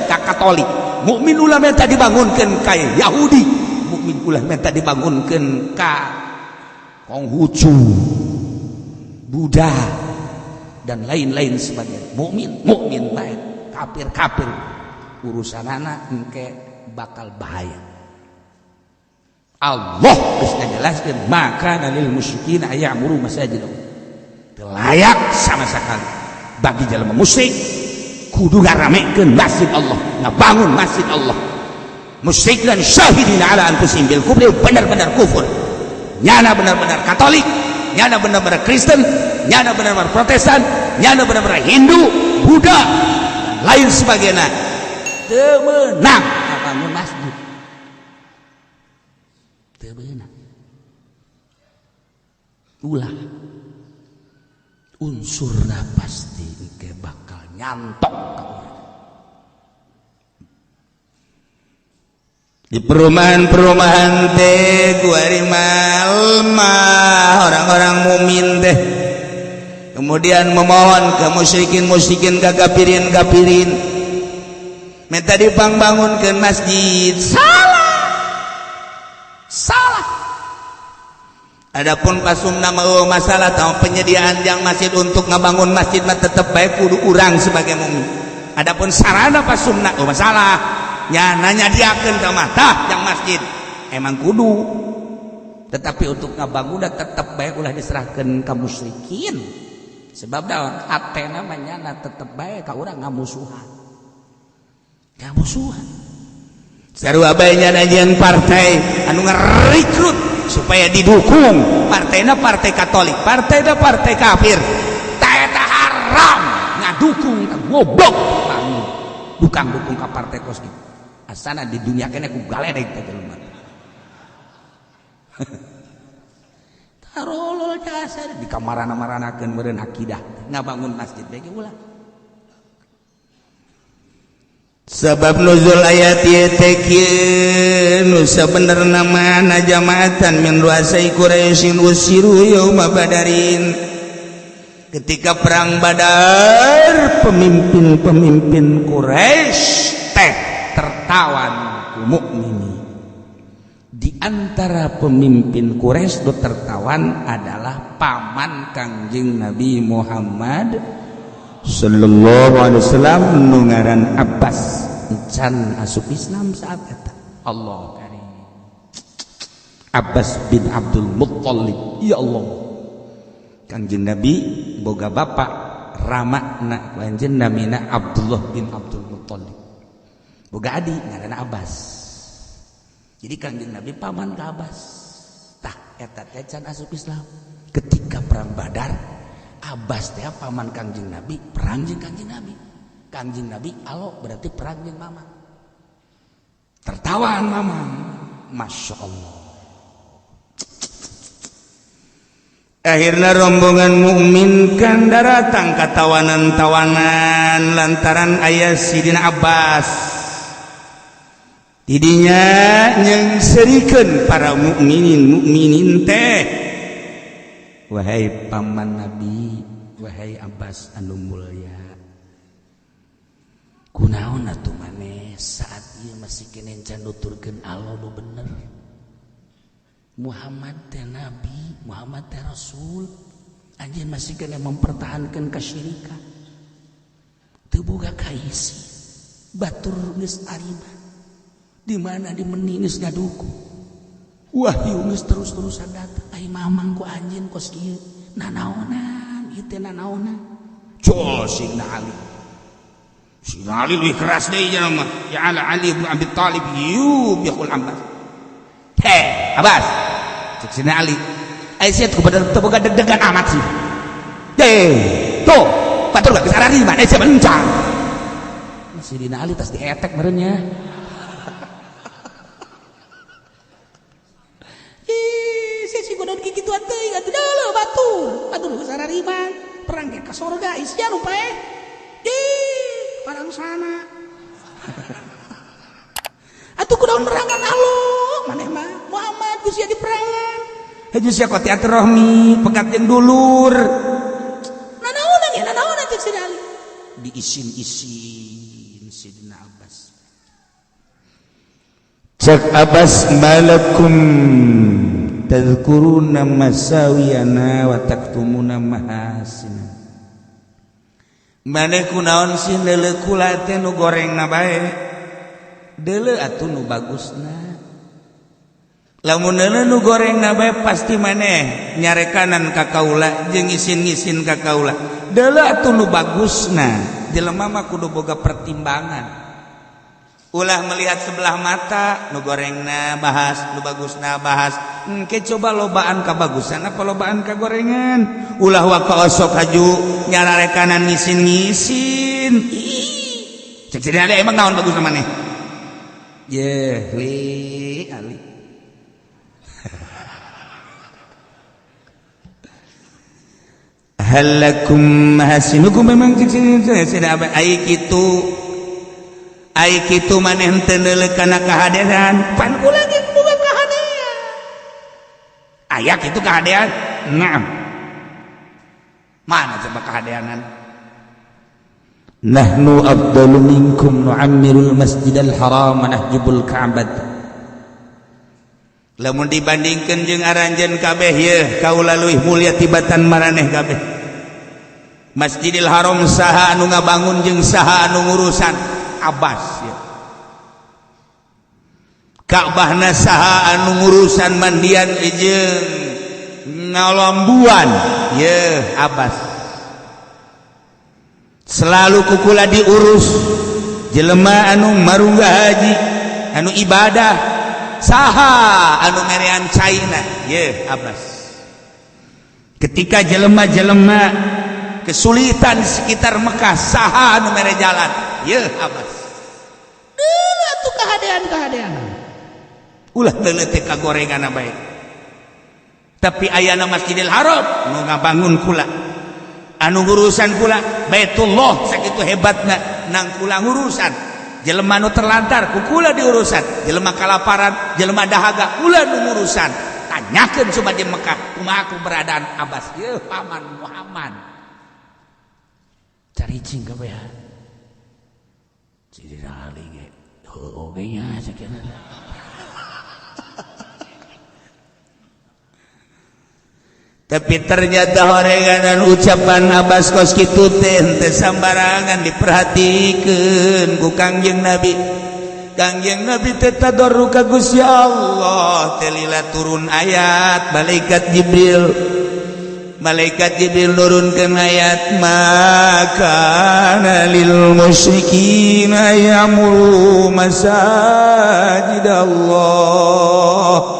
ka Katolik. Mukmin ulah menta dibangunkeun ka Yahudi. Mukmin ulah menta dibangunkeun ka Konghucu, Buddha dan lain-lain sebagainya. Mukmin bae, kafir urusanana engke bakal bahaya. Allah geus ngajelaskeun maka lil musyrikin ayamuru masajid. Layak sama sekali bagi jalma musyrik kudu ngaramekeun masjid Allah, ngabangun masjid Allah. Musyrik dan syahidina ala anfusihim bil kufri, benar-benar kufur. Nyana benar-benar Katolik, nyana benar-benar Kristen, nyana benar-benar Protestan, nyana benar-benar Hindu, Buddha dan lain sebagainya. Teu meunang ngabangun masjid. Tebenang ulah unsurna pasti engke bakal nyantok ka urang. Di perumahan-perumahan teh kuari malmah orang-orang mukmin teh kemudian memohon ke musyrikin ke kafirin minta dipangbangunkeun masjid. Salah. Adapun pasumna mau masalah tahu penyediaan yang masjid untuk ngabangun masjid mah tetep bae kudu urang sebagai mukmin. Adapun sarana pasumna masalah. Ya nanya diakeun ka mata yang masjid emang kudu. Tetapi untuk ngabangun tetep bae ulah diserahkeun ka musyrikin. Sebab daun hatena mah nyana tetep bae ka urang ngamusuhan. Sarua bae nyana jeung partai anu ngarekrut supaya didukung. Partainya partai Katolik, partainya partai kafir. Eta haram ngadukung goblok bangun. Dukung ka partai kos kitu. Asana di dunia kene ku galedeg teh jelema. Tarolol jasa di kamarana-maranakeun meureun akidah ngabangun masjid bege ulah. Sabab nuzul ayat ieu teh kieu nu sabenerna mah jamaatan min ruasai Quraisyin usiru yauma badarin. Ketika perang Badar pemimpin Quraisy teh tertawan ku mukminin. Di antara pemimpin Quraisy nu tertawan adalah paman Kangjeng Nabi Muhammad sallallahu alaihi wasallam nu ngaran Abbas, can asup Islam saat eta. Allah karim. Abbas bin Abdul Muttalib. Ya Allah. Kanjeng Nabi boga bapak ramakna anjeun namina Abdullah bin Abdul Muthalib boga adi ngaranna Abbas jadi Kangjeng Nabi paman ka Abbas tah eta teh can asup Islam ketika perang Badar Abbas teh paman Kangjeng Nabi perang jeung Kangjeng Nabi alo berarti perang jeung Mamang tertawaan Mamang Masya Allah akhirnya rombongan mukmin kan datang ka tawanan-tawanan lantaran aya Sidina Abbas didinya nyengsirikeun para mukminin teh wahai paman Nabi wahai Abbas anu mulya kunaon atuh maneh saat ieu masih kene can nuturkeun Allah nu bener Muhammad teh Nabi, Muhammad teh Rasul. Anjeun masih kena mempertahankan kasyirikan. Teu boga kaisi. Batur geus arima. Di mana di meni geus ngaduku. Wahyu geus terus-terusan datang. Ai mamang ku anjeun kos kieu. Nanaonan, ieu teh nanaonan. Col Sidina Ali. Sidina Ali lebih keras deui cenah mah. Ya Ali bin Abi Thalib yubihul Abbas. Heh, Abbas. Cek Sidina Ali Aisyah tuh boga deg-degan amat sih tuh batur gak kesana rima Aisyah mencang Sidina Ali tas dietek merenya saya sih godon gigi tuan teuing atuh deuleu batur kesana rima perang ke surga Aisyah lupa parang sana atuh kunaon merangan Allah maneh mah Muhammad geus sia di perangan heuh sia qati aturahmi pegat jeung dulur nanaonan cek Sidina Ali diisin-isin Sidina Abbas cek Abbas malakum tadhkuruna masawiyana wa taktumuna mahasina maneh kunaon sih leuleuh kula teh nu gorengna bae deuleu atuh nu bagusna lamun deuleu nu gorengna bae pasti maneh nyarekanan ka kaula jeung ngisin-ngisin ka kaula deuleu atuh nu bagusna jelema mah kudu boga pertimbangan ulah melihat sebelah mata nu gorengna bahas nu bagusna bahas engke coba lobaan ka bagusan apa lobaan ka gorengan ulah wa osok haju nyarekanan ngisin-ngisin cek Sidina Ali emang naon bagusna maneh Ali halakum mahasinukum memang Sidina Abbas ai kitu maneh teu neuleuh kana kahadean pan kula ge boga kahadean aya kitu kahadean naam mana coba kahadeanan nahnu afdalu minkum nu'ammirul masjidal haram nahjubul ka'bah lamun dibandingkeun jeung aranjeun kabeh yeuh kaula leuwih mulya tibatan maraneh kabeh Masjidil Haram saha anu ngabangun jeung saha anu ngurusan Abbas ya Ka'bahna saha anu ngurusan mandian jeung ngalambuan yeuh Abbas selalu kukula diurus jelema anu marungga haji anu ibadah saha anu merean caina yeuh Abbas ketika jelema-jelema kesulitan di sekitar Mekah saha anu mere jalan yeuh Abbas deuleu atuh kahadean ulah deuleu teh kagorenganna bae tapi ayana Masjidil Haram nu ngabangun kula anu ngurusan kula Baitullah sakitu hebatna nang kula ngurusan jelema nu terlantar ku kula diurusan jelema kalaparan jelema dahaga kula nu ngurusan tanyakeun coba di Mekah kumaha keberadaan Abbas yeuh paman Muhammad cari cing kabeh Sidina Ali ge heuh ge nya sakitu tapi ternyata horenganan ucapan Abbas kos kitu teh teu sambarangan diperhatikeun ku Kangjeng Nabi. Kangjeng Nabi teh tadarruk ka Gusti Allah teh lila turun ayat malaikat Jibril malaikat Jibril nurunkeun ayat maka lil musyrikin yamuru masajidallah.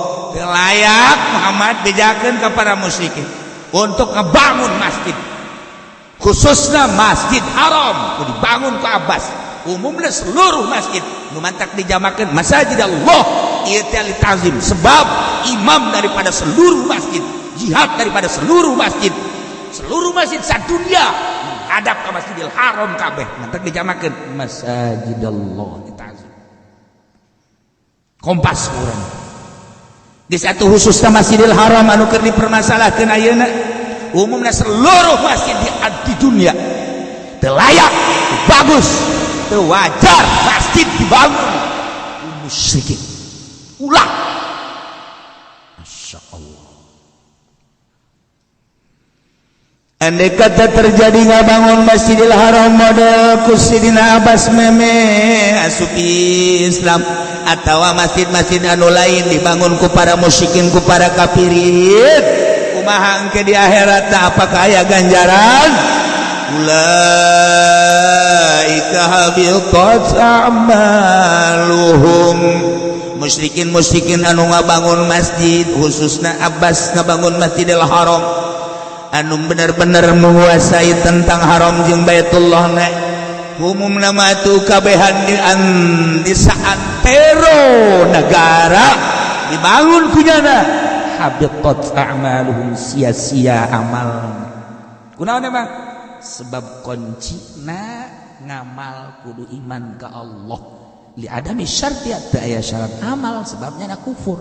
Layak Muhammad bejakeun ka para musyrikin untuk ngebangun masjid, khususnya Masjid Haram dibangun ku Abbas. Umumnya seluruh masjid nu mantak dijamakeun masajidallah ieu teh li ta'zim, sebab imam daripada seluruh masjid, jihad daripada seluruh masjid sadunya hadap ka Masjidil Haram kabeh mantak dijamakeun masajidallah li ta'zim. Kompas urang di satu khususnya Masjidil Haram anu keur dipermasalahkeun ayeuna, umumnya seluruh masjid di dunia teu layak, bagus, teu wajar masjid dibangun musyrikin. Ulah, Masya Allah. Andai kata terjadi ngabangun Masjidil Haram model Sidina Abbas meme asup Islam, atau masjid-masjid anu lain dibangun ku para musyrikin, ku para kafirin, kumaha engke di akhirat apakah aya ganjaran? Ulaika habitat a'maluhum. Musyrikin anu ngabangun masjid, khususna Abbas ngabangun Masjidil Haram, anu bener-bener menguasai tentang haram jeung Baitullah na, umumna mah tu kabehan di saantero negara dibangun kunyana habitat a'maluhum, sia-sia amal. Kunaon emang? Sebab kuncina ngamal kudu iman ka Allah. Li adami syartiyat teu aya syarat amal, sebabnya na kufur.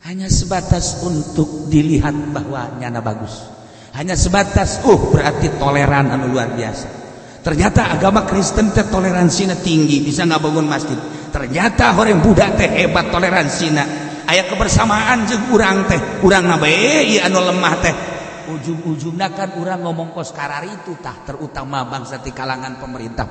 Hanya sebatas untuk dilihat bahwa nyana bagus, hanya sebatas berarti toleran anu luar biasa. Ternyata agama Kristen teh toleransinya tinggi, bisa ngabangun masjid. Ternyata orang Buddha teh hebat toleransinya, aya kebersamaan jeung urang teh, urang na bae ieu anu lemah teh ujung-ujungna kan urang ngomong kos kararitu tah, terutama bangsa di kalangan pemerintah.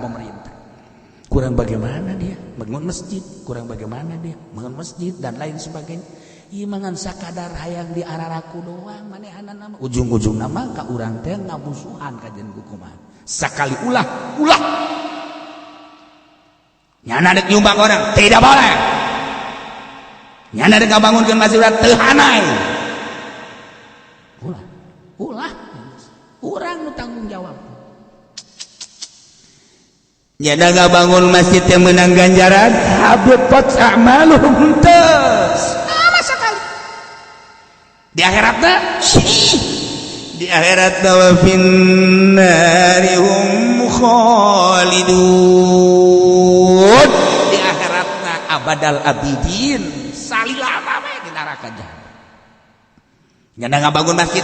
Kurang bagaimana dia bangun masjid, kurang bagaimana dia bangun masjid dan lain sebagainya. Ieu mangan sakadar hayang diararaku doang manehana nama. Ujung-ujung nama ka urang teh ngabusuhan kajen kumaha. Sakali ulah. Nyana dek nyumbang orang tidak boleh. Nyana dek ngabangunkeun masjid teu hanai. Ulah. Urang nu tanggung jawab. Nyana ngabangun masjid yang menang ganjaran habitat a'maluhum tes. Sama sekali. Di akhiratna di akhiratna wa finnari hum khalidun. Di akhiratna abadal abidin, salilama we di neraka jahanam. Nyana ngabangun masjid,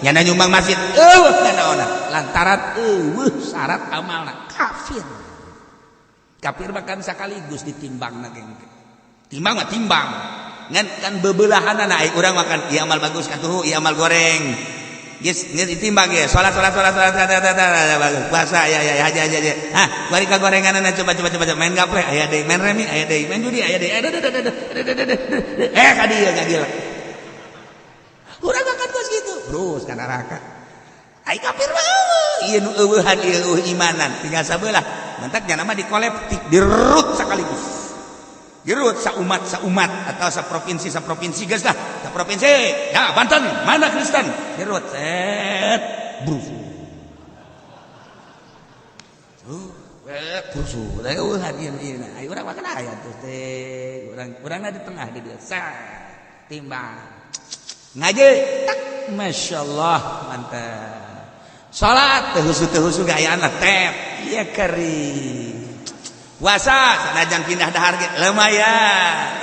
nyana nyumbang masjid, nyana lantaran syarat amalna kafir. Kafir bahkan sekaligus ditimbang timbang ngan kan bebelahan anak urang makan ieu amal bagus katuh ieu amal goreng geus ditimbang ge salat bagus puasa ya haji bari ka gorenganna coba main gaple aya deui main remi aya deui main judi aya deui ka dieu gagila urang makan geus kitu terus ka neraka ai kafir ieu nu eueuhan ieu imanan tinggal sabelah mantak nya nama dikolektif dirut sekaligus, dirut saumat atau saprovinsi geus lah, saprovinsi ya Banten mana Kristen dirut set brusu hadiah ayo urang makan aya tuh teh urangna di tengah di dieu timbang ngaji tak masyaallah mantap. Salat teh husu gayana tep ieu keri. Puasa sanajan pindah dahar ge lumayan.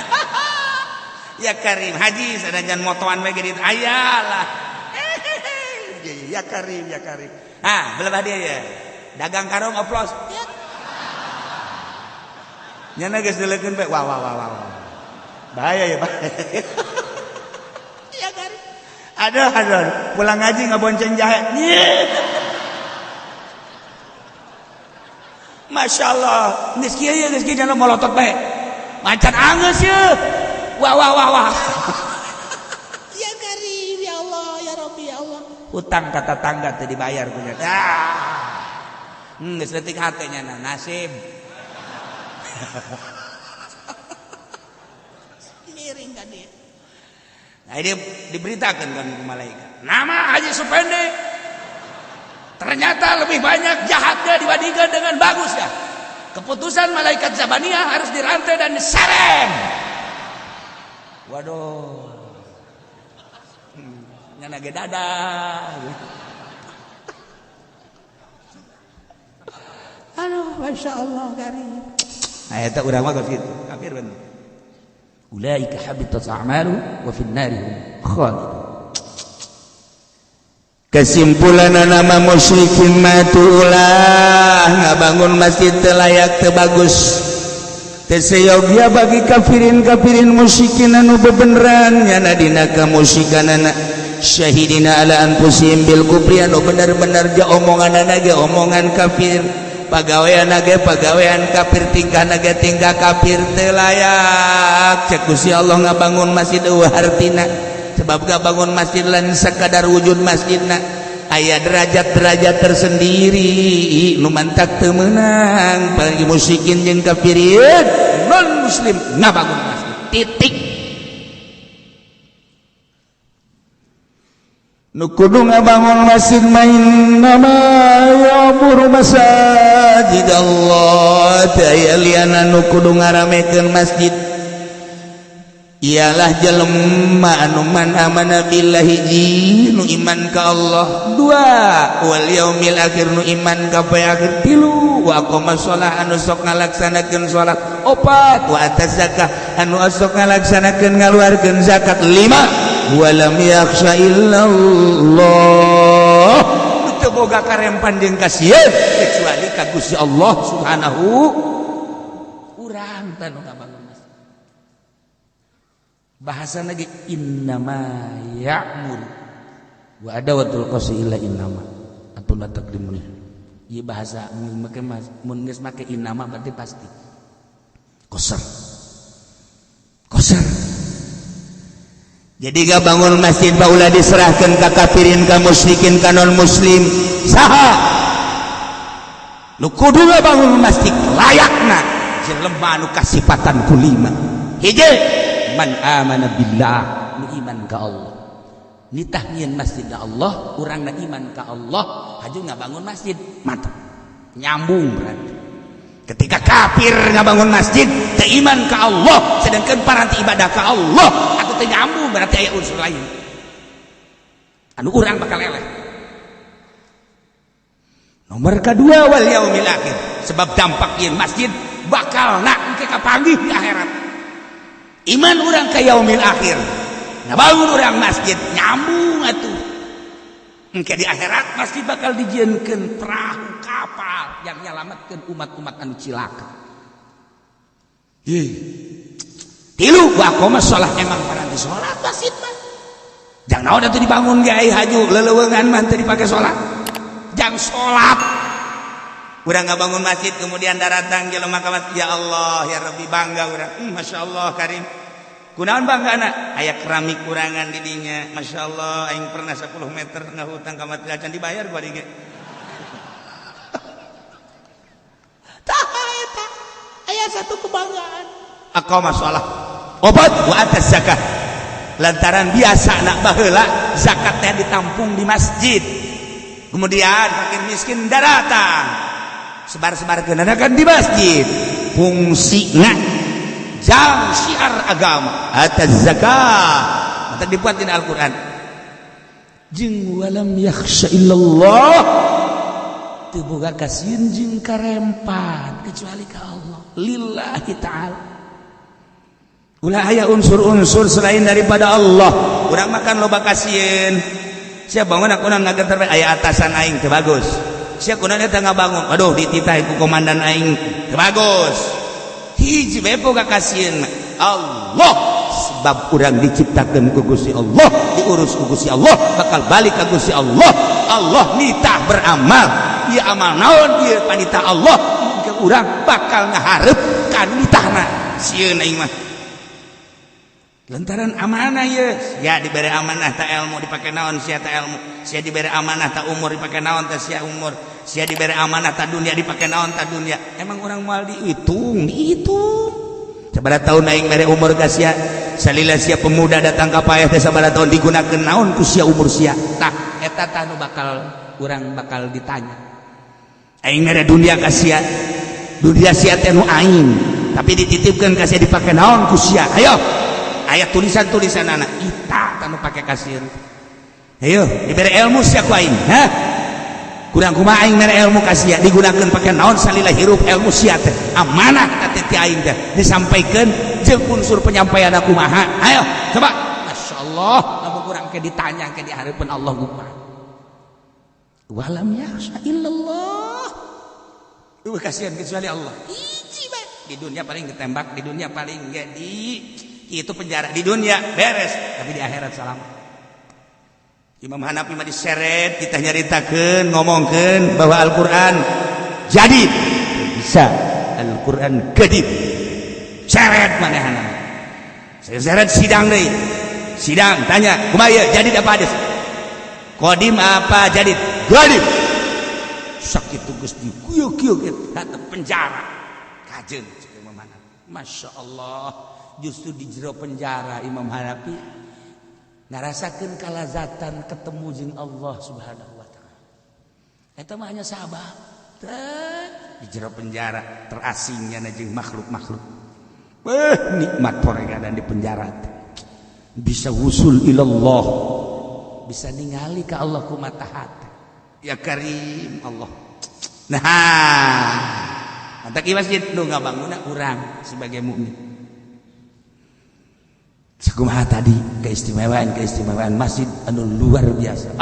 Ya karim haji sanajan motoan we ge ayalah. Ya karim. Belah dia ya. Dagang karung oplos. Nyana geus dilekeun we. Wah. Bahaya ya, bahaya. Ya karim. Aduh, pulang ngaji ngabonceng jahe. Masya Allah, geus kieu jangan molotot bae. Macan angeus ye. Wah. Ya karim ya Allah ya Rabb. Rabbi ya Allah. Hutang kata tangga teu dibayar punya. Geus leutik hatenya nasib. Miring ka dia. Nah, dia diberitakan kan ke malaikat. Nama Haji Supende ternyata lebih banyak jahatnya dibandingkan dengan bagusnya. Keputusan malaikat Zabaniyah harus dirantai dan diserem. Waduh. Nyana ge dadah. Aduh, Masya Allah karim. Nah, eta urang mah kitu. Kafir bener. Ulaika habitat a'malu wa fin nari khalid. Kesimpulan nama musyrikin matulah ngabangun masjid teu layak teu bagus. Teu sayogia bagi kafirin musyrikin anu bebeneran nyana dina kamusyikanana syahidina ala anfusihim bil kufri anu bener-bener ja omonganna ge omongan kafir. Pagawean ge pagawean kafir tingkah ge tingkah kafir teu layak cek Gusti Allah ngabangun masjid eueuh hartina sebab ngabangun masjid lain sakadar wujud masjidna aya derajat-derajat tersendiri nu mantak teu meunang bagi musyrikin jeung kafirin non muslim ngabangun masjid titik. Nu kudu ngabangun masjid main nama ya'muru masajid Allah taya liana nu kudu ngaramekeun masjid ialah jelema anu man amana billahi nu iman ka Allah. 2 wal yaumil akhir nu iman ka poe akhir. 3 wa aqama shalah anu sok ngalaksanakeun salat. 4 wa atas zakah anu sok ngalaksanakeun ngaluarkeun zakat. 5 walam yakhsha illallah teu boga karempan jeung kasieun kecuali ka Gusti Allah Subhanahu urang tanu ngabangun masjid. Bahasana ge innama ya'mur wa adawatul qasdi illa innama atun taqdimun. Ieu bahasa mun geus make innama berarti pasti qasar. Jadi gak bangun masjid baula diserahkan ka kafirin ka musyrikin ka non muslim saha nu kudu bangun masjid layakna jelema anu kasifatan ku 5. Hiji man amana billah nu iman ka Allah. Nitah nyieun masjid ka Allah urangna iman ka Allah haju ngabangun masjid mantap nyambung berarti. Ketika kafir ngabangun masjid teu iman ka Allah sedangkan paranti ibadah ka Allah teu nyambung berarti aya unsur lain anu urang bakal eleh. Nomor kedua wal yaumil akhir sebab dampak ieu masjid bakal engke kapanggih di akhirat. Iman urang ka yaumil akhir ngabangun urang masjid nyambung atuh engke di akhirat masjid bakal dijieunkeun perahu kapal yang nyalametkeun umat-umat anu cilaka. 3 wa aqama shalah emang paranti salat masjid mah. Jang naon atuh dibangun ge ai haju leuleungan mah teu dipake salat. Jang salat. Urang ngabangun masjid kemudian datang jelema ka masjid ya Allah ya Rabbi bangga urang. Masyaallah karim. Kunaon banggana? Aya keramik urangan di dinya. Masyaallah aing pernah 10 meter ngahutang ka masjid acan dibayar ku ari ge. Tah eta aya satu kebanggaan. Aqama shalah. 4 wa atas zakat lantaran biasa nak baheula zakatnya ditampung di masjid kemudian fakir miskin datang sebar-sebarkeun anakan di masjid fungsina jang syiar agama atas zakat mata dibuat di Al-Qur'an jeung walam yakhsha illallah teu boga kasieun jeung karempan kecuali ka Allah lillahi ta'ala. Ulah aya unsur-unsur selain daripada Allah. Urang makan loba kasieun. Sia bangun aku ngagentar aya atasan aing teu bagus. Sia kunaon eta ngabangun. Aduh dititah ku komandan aing teu bagus. Hiji bae boga kasieun Allah. Sebab urang diciptakeun ku Gusti Allah, diurus ku Gusti Allah, bakal balik ka Gusti Allah. Allah nitah beramal. Ieu amal naon ieu panitah Allah. Muga urang bakal ngaharep ka nitahna. Sieun aing mah lantaran amanah ya diberi amanah tak ilmu dipakai naon sia tak ilmu, sia diberi amanah tak umur dipakai naon tak sia umur, sia diberi amanah tak dunia dipakai naon tak dunia. Emang orang moal dihitung sabaraha tahun aing mere umur ka sia salila sia pemuda datang ka paeh teh sabaraha tahun digunakeun naon ku sia umur sia. Tah eta tah nu bakal urang bakal ditanya. Aing mere dunia ka sia, dunia sia teh nu aing tapi dititipkeun ka sia dipakai naon ku sia. Ayo ayat tulisan-tulisan anak ita tanu pakai kasir. Ayo diberi ilmu sia ku aing. Kurang kumaha aing mere ilmu ka sia digunakeun pakai naon salila hirup ilmu sia teh. Amanah eta ti aing teh disampaikeun jeung unsur penyampaian kumaha. Ayo coba. Masyaallah lamun kurang ke ditanya ke di hareupeun Allah kumaha. Walam yakhsha illallah. Kasihan kecuali Allah. Hiji bae. Di dunia paling ditembak, di dunia paling enggak itu penjara, di dunia beres tapi di akhirat salam. Imam Hanafi mah diseret kita nyaritakeun ngomongkeun bahwa Al-Qur'an jadid bisa, Al-Qur'an gadib seret manehna. Saya seret sidang deui, sidang tanya kumaha jadid apa hadis, qadim apa jadid, gadib sakit tugas di kuyuk-kuyuk eta penjara kajeun Imam Hanafi. Masya Allah, justru di jero penjara Imam Hanafi ngarasakeun kalazatan ketemu jeung Allah Subhanahu wa taala. Eta mah hanya sahabat di jero penjara terasingnya jeung makhluk-makhluk. Nikmat poregadan di penjara bisa wusul ilallah, bisa ningali ka Allah ku mata hati. Ya Karim Allah. Nah, antak ieu masjid nu ngabangunna urang sebagai mukmin. Sakumaha tadi keistimewaan masjid anu luar biasa.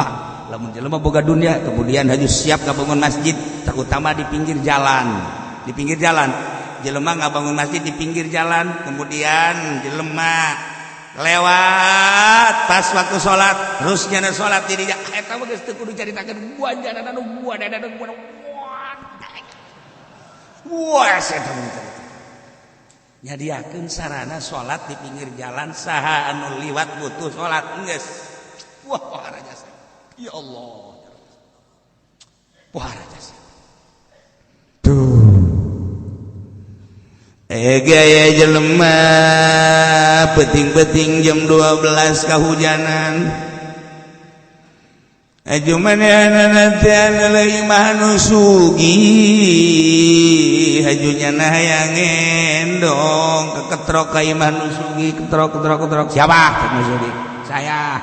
Lamun jelema boga dunia kemudian haju siap ngabangun masjid terutama di pinggir jalan. Di pinggir jalan jelema ngabangun masjid di pinggir jalan kemudian jelema lewat pas waktu salat terus nyana salat di dinya eta mah geus teu kudu caritakeun buanjana nu buadana nu wah eta mah nyadiakeun sarana salat di pinggir jalan saha anu liwat butuh salat geus wah pohara jasa ya Allah pohara jasa tuh gaya jelema peting-peting jam 12 kahujanan ajumanana teh leuwih mah nu sugih hajunya nah hayang endong keketrok ka imah nu sugih ketrok siapa nu sugih saya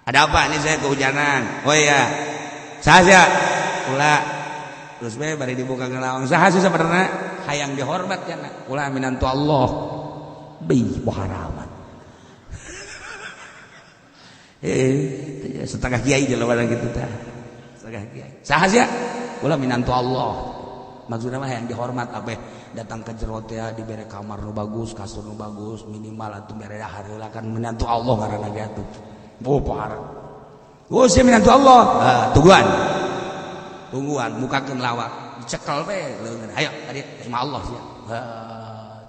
ada apa ini saya kehujanan oh iya saya ulah terus bae bari dibuka ngelawang saha sih sabenerna hayang dihormat cenah ulah minantu Allah beuh poharaman setengah kiai jelema gitu tah setengah kiai saha sia ulah minantu Allah maksudna mah hayang dihormat abeh datang ke jero teh dibere kamar nu bagus kasur nu bagus minimal atuh bere dahar heula kan minantu Allah ngaranna ge atuh oh pohara oh sia minantu Allah tungguan mukakeun lawak dicekel we leungeun ayo tadi imah Allah sia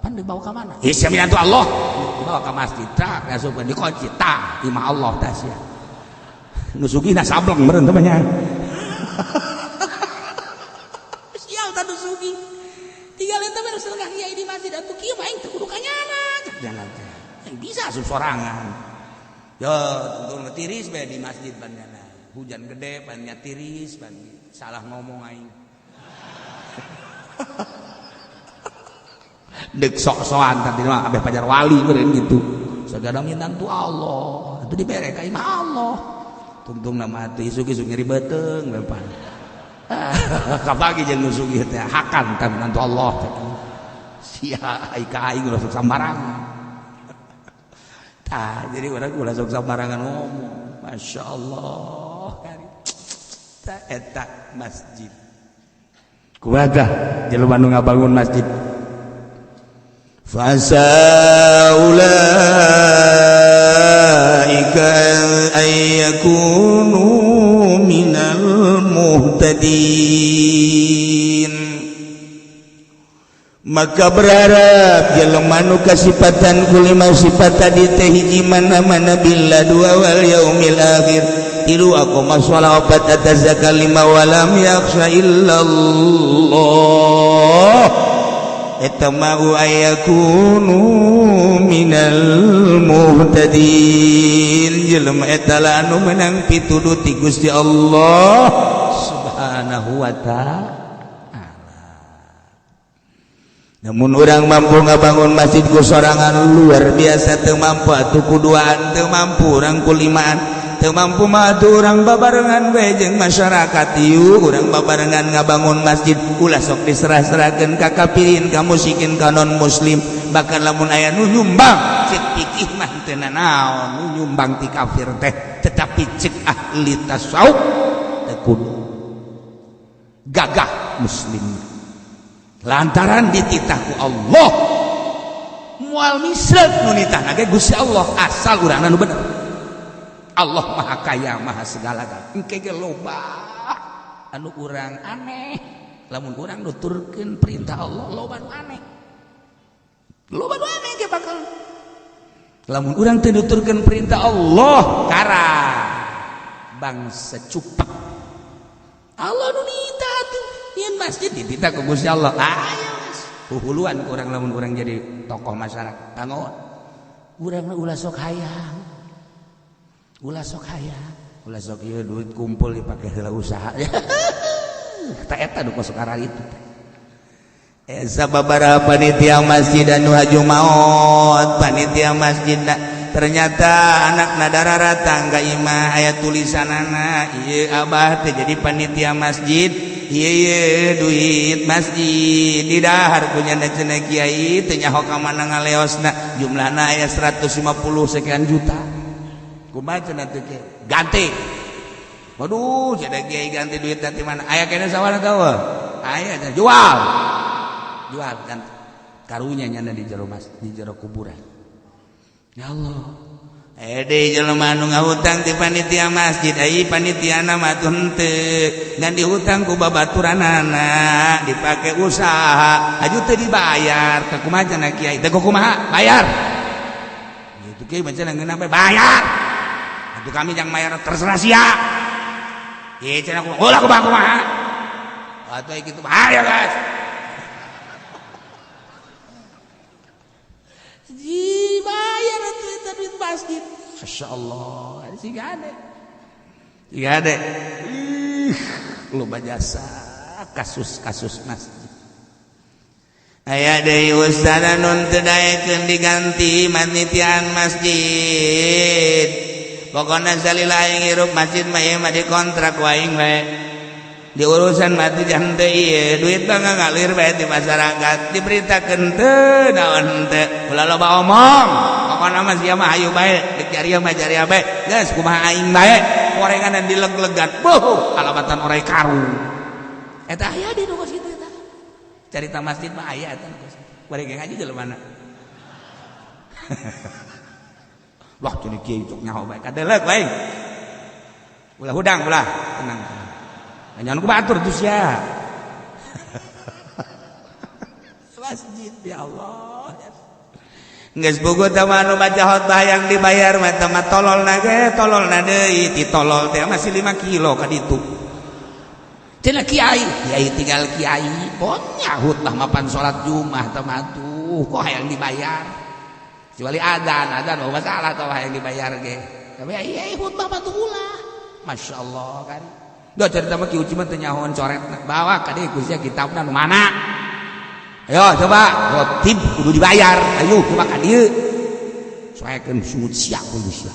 pan dibawa ka mana sia minantu Allah dibawa ka masjid tah ngasupkeun dikunci tah imah Allah tah sia nu sugihna sableng meureun teh nya sial tah nu sugih tinggal eta baru setengah kiai di masjid atuh kieu mah aing teu kudu kanyana jangan teh yang bisa asup sorangan yo tunggu tiris bae di masjid banjana hujan gede bannya tiris ban salah ngomong aing dek sok-sokan tadi mah abeh pajar wali meureun gitu sagada minantu Allah itu dibere ka imah Allah tungtung nama teh isuk-isuk nyeri beuteung bepan kabagi jeung nu sugih teh hakan teh minantu Allah sia ai ka aing ulah sok sambarangan tah jadi urang ulah sok sambarangan ngomong masyaallah tah eta masjid kumaha jelema nu ngabangun masjid fasaulaika ayyakunu minal muhtadin maka berharap jelema nu kasipatan ku lima sifat tadi teh hiji mana-mana billah dua wal yaumil akhir tilu aqama shalah opat atazaka lima walam yakhsha illallah eta mau ayakunu minal muhtadin jelema eta anu menang pituduh ti Gusti Allah subhanahu wa ta'ala. Namun orang mampu ngabangun masjid ku sorangan luar biasa teu mampu atuh kuduaan teu mampu urang kulimaan teu mampu mah atuh urang babarengan we jeung masyarakat ieu urang babarengan ngabangun masjid ulah sok diserah-serahkeun ka kafirin ka musyrikin ka non muslim bahkan lamun aya nu nyumbang cek fikih mah teu naon nu nyumbang ti kafir teh tetapi cek ahli tasawuf teu kudu gagah muslim lantaran dititah ku Allah moal misrek nu nitahna ge Gusti Allah asal urangna nu bener. Allah maha kaya maha segala-galanya engke ge loba anu urang aneh lamun urang nuturkeun perintah Allah loba nu aneh ge bakal lamun urang teu nuturkeun perintah Allah kara bangsa cupak Allah nu nitah tuh yen masjid dititah ku Gusti Allah ayo huluan kurang lamun urang jadi tokoh masyarakat tangon urang ulah sok hayang ulah sok ieu duit kumpul dipake heula usaha ta eta nu kosok arah itu sababaraha panitia masjid anu haju maot panitia masjidna ternyata anakna dararatang ka imah aya tulisanana ieu abah teh jadi panitia masjid ieu duit masjid di dahar punya cenah kiai teh nyaho ka mana ngaleosna jumlahna aya 150 sekian juta kumaha cenah teh ganti waduh cenah kiai ganti duit nanti mana aya kene sawana teu aya jual ganti karunya nyana di jero di jero kuburan. Ya Allah, ede jelema anu ngahutang ti panitia masjid, ai panitiana mah tuh henteu, ngan dihutang ku babaturanana, dipake usaha, aju teu dibayar, ka kumaha cenah kiai? Teu kumaha? Bayar. Gitu kiai mah cenah ngeunah bayar. Atuh kami yang bayar terserah sia. Ieu cenah kumaha? Atuh kitu bahaya, guys. Dibayar duit masjid. Masya Allah, siga ade. Loba jasa kasus masjid. Aya deui ustadna nun teu daekeun diganti manitian masjid. Pokona salila aing hirup masjid mah ieu mah dikontrak ku aing we. Di urusan mati jangan teu ieu duit mah ngalir bae di masyarakat diberitakeun teu naon teu ulah loba omong pokona mah sia mah hayu bae dek jariah mah jariah bae geus kumaha aing bae gorenganan dileg-legan beuh alabatan orai karu eta aya di nu kitu eta carita masjid mah aya eta nu kitu bari ge ngaji jelemana wah cenah kieu cok nyaho bae kadeulek bae ulah hudang ulah tenang jangan ku batur tuh sia. Masjid ya Allah. Geus bogo teh mah anu baca khotbah yang dibayar mah teh mah tololna deui ti tolol teh masih 5 kilo ka ditu. Cenah kiai tinggal kiai poknya khutbah mapan salat Jumat teh mah tuh kok hayang dibayar. Kecuali adzan mah masalah teh hayang dibayar ge. Tapi ai khutbah mah tuh ulah. Masyaallah kan. Dah cerita mah Ki Uci mah teu nyahoan coretna. Bawa ka dieu kusnya kitabna nu mana? Ayo coba rotib kudu dibayar. Ayo coba ka dieu. Soekeun sungut sia kudu sia.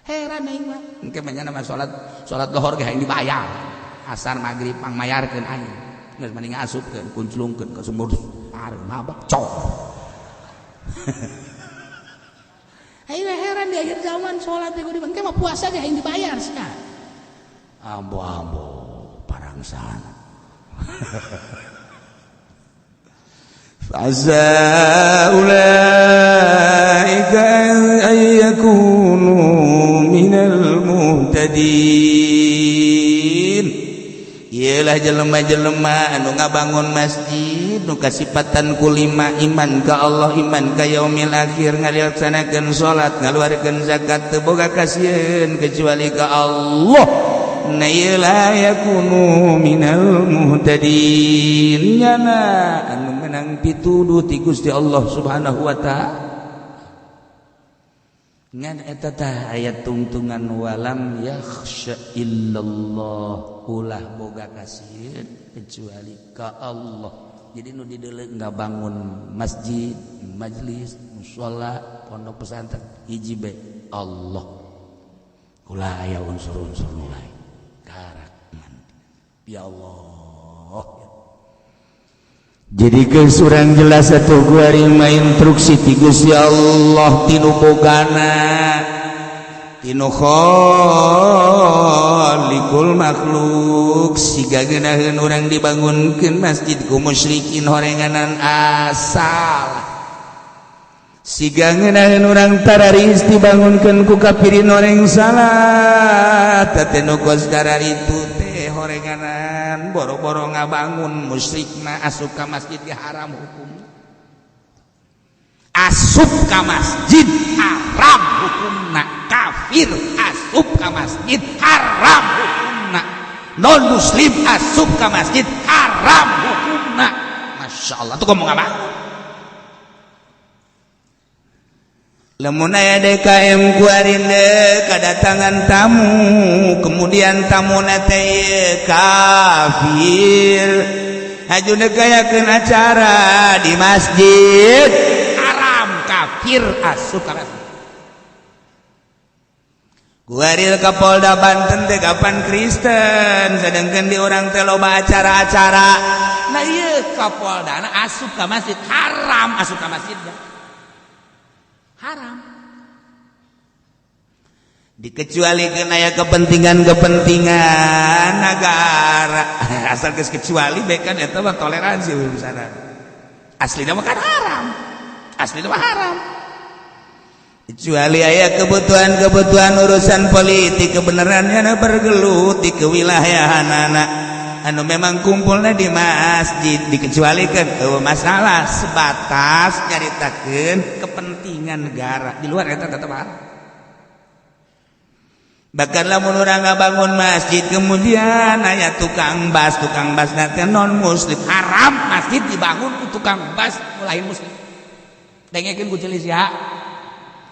Heran aing mah. Engke mah nya mah salat lohor ge hayang dibayar. Asar magrib pangmayarkeun aing. Geus mending ngasupkeun kunclungkeun ka sumur pareu mabak cok. Ayo heran di akhir zaman sholat itu di bangkai mah puasa ge hayang dibayar sia. Ambo parangsan. Fa'asa ulaika ayyakunu minal muhtadin. Ialah ulah jelema-jelema anu ngabangun masjid nu kasipatan ku 5 iman ka Allah iman ka yaumil akhir ngalaksanakeun salat ngaluarkeun zakat teu boga kasieun kecuali ka Allah na la yakunu minal muhtadin nyana anu menang pituduh ti Gusti Allah Subhanahu wa taala ngan eta tah ayat tungtungan walam yakhsha illallah ulah boga kasieun kecuali ka Allah. Jadi nu dideuleu ngabangun masjid, majlis, mushola, pondok pesantren hiji bae Allah. Ulah aya unsur-unsur nu lain. Karakman. Ya Allah. Jadi ke surang jelas atau gua rima instruksi ti Gusti Allah tinu bogana tinu khaliqul makhluk siga geunaheun urang dibangunkeun masjid ku musyrikin horenganan asal siga ngeunaheun urang tararis dibangunkeun ku kafirin horeng salat teh nu kos itu teh horenganan boro-boro ngabangun musyrikna asup ka masjid ge haram hukum asup ka masjid haram hukumna kafir asup ka masjid haram hukumna non muslim asup ka masjid haram hukumna masyaallah tuh ngomong apa lamun aya DKM kuarinde kadatangan tamu kemudian tamuna teh kafir hajuna gayakeun acara di masjid haram kafir asup ka masjid kuaril Kapolda Banten teh kapan Kristen sedengkeun di urang teh loba acara-acara nah ieu Kapoldana asup ka masjid haram asup ka masjid haram dikecualikan aya kepentingan negara asal geus kecuali bae kan eta mah toleransi urusanna aslina mah kan haram aslina mah haram kecuali aya kebutuhan urusan politik kebenarannya bergelut di kewilayahanana anu memang kumpulnya di masjid dikecualikan masalah sebatas nyaritakeun kepentingan negara di luar eta tetep haram bahkan lamun urang ngabangun masjid kemudian aya tukang bas nanti non muslim haram masjid dibangun ku tukang bas mulai muslim dengekeun ku ceuli sia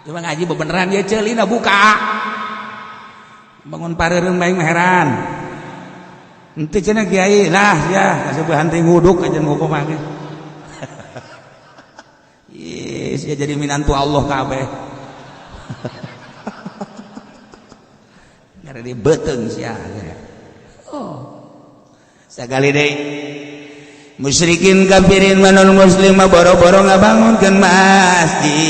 cuma ngaji bebeneran dia ceulina buka bangun pareureun bae heran ente cenah kiai lah ya kasebehan teh nguduk aja ngukum mage yes ya jadi minantu Allah kabeh ngare di beuteung sia oh sakali deui musyrikin kafirin manul muslim boro-boro ngabangunkeun masjid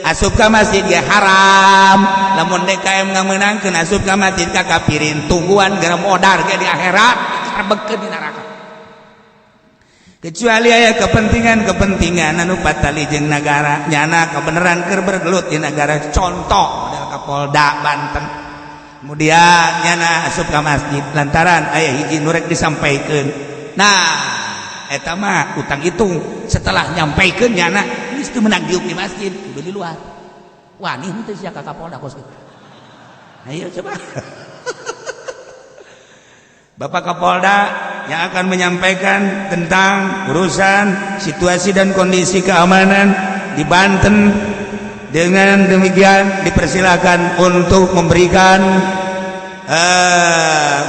asup ka masjid ge haram lamun DKM ngamenangkeun asup ka masjid ka kafirin tungguan gara modar ge di akhirat arbegkeun di neraka kecuali aya kepentingan anu patali jeung nagara nyana kebenaran keur bergelut di negara contoh model Kapolda Banten kemudian nyana asup ka masjid lantaran aya hiji nu rek disampaikeun nah eta mah utang hitung setelah nyampaikeun nyana geus teu meunang diuk di masjid kudu di luar wani henteu sia ka Kapolda kos ayo coba Bapak Kapolda yang akan menyampaikan tentang urusan situasi dan kondisi keamanan di Banten dengan demikian dipersilakan untuk memberikan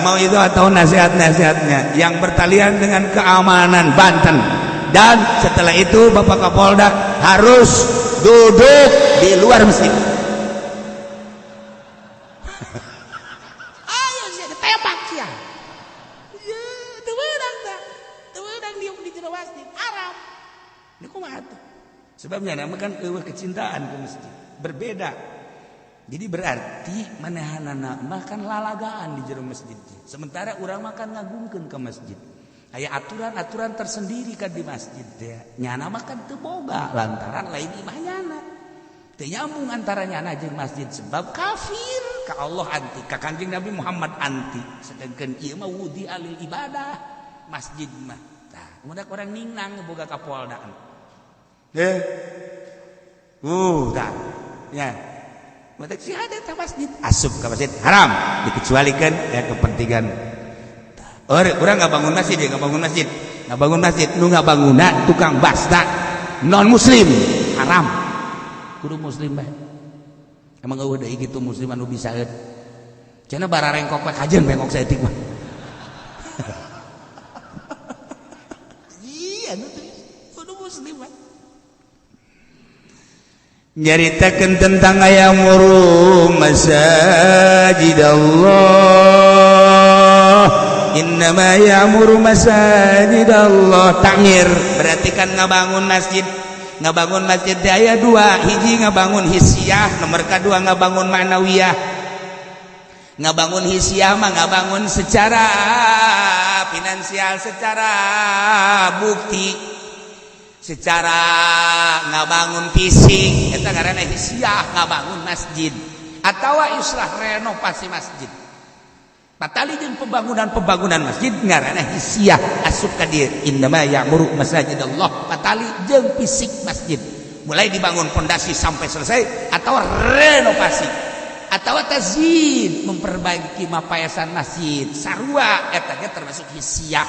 mau itu atau nasihat-nasihatnya yang bertalian dengan keamanan Banten dan setelah itu Bapak Kapolda harus duduk di luar masjid. Ayo sih ditembak sih ya. Temenang dia di jero masjid Arab. Ini kumaha tuh? Sebabnya nama kan kecintaan ke masjid berbeda. Jadi berarti manehanana makan lalagaan di jero masjid. Sementara urang makan ngagungkeun ke masjid. Aya aturan-aturan tersendiri kan di masjid teh. Nyana makan teu boga lantaran lain imah nyana. Teu nyambung antara nyana jeung masjid sebab kafir. ka Allah anti, ka Kanjeng Nabi Muhammad anti. Sedangkan ieu mah wudi alil ibadah masjid mah. Tah, mudah orang ningnang boga kapolda. Tah. Ya. Mudah si ada tah masjid, asup ka masjid haram, dikecualikan ya kepentingan. Urang ngabangun masjid, ngabangun masjid, nu ngabangunna tukang basta non muslim, haram. Kudu muslim bae. Emang eueuh deui kitu muslim anu bisa eut. Cenah bararengkok we kajeun bengkok saeutik mah. Iya anu teh kudu muslim bae. Nyaritakeun tentang ayamuru masajid Allah. Innama ya'muru masajid Allah. Takmir berarti kan ngabangun masjid. Ngabangun masjid teh aya dua, hiji ngabangun hisiah, nomor kedua ngabangun ma'nawiyah. Ngabangun hisiah mah ngabangun secara finansial, secara bukti, secara ngabangun fisik, eta ngaranna hisiah, ngabangun masjid atawa islah renovasi masjid. Patali jeung pembangunan masjid ngaranna hisiah, asup ka dieu innama ya'muru masajidallah, patali jeung fisik masjid mulai dibangun pondasi sampai selesai atau renovasi atau tazyid memperbaiki mapayasan masjid sarua eta ge termasuk hisiah.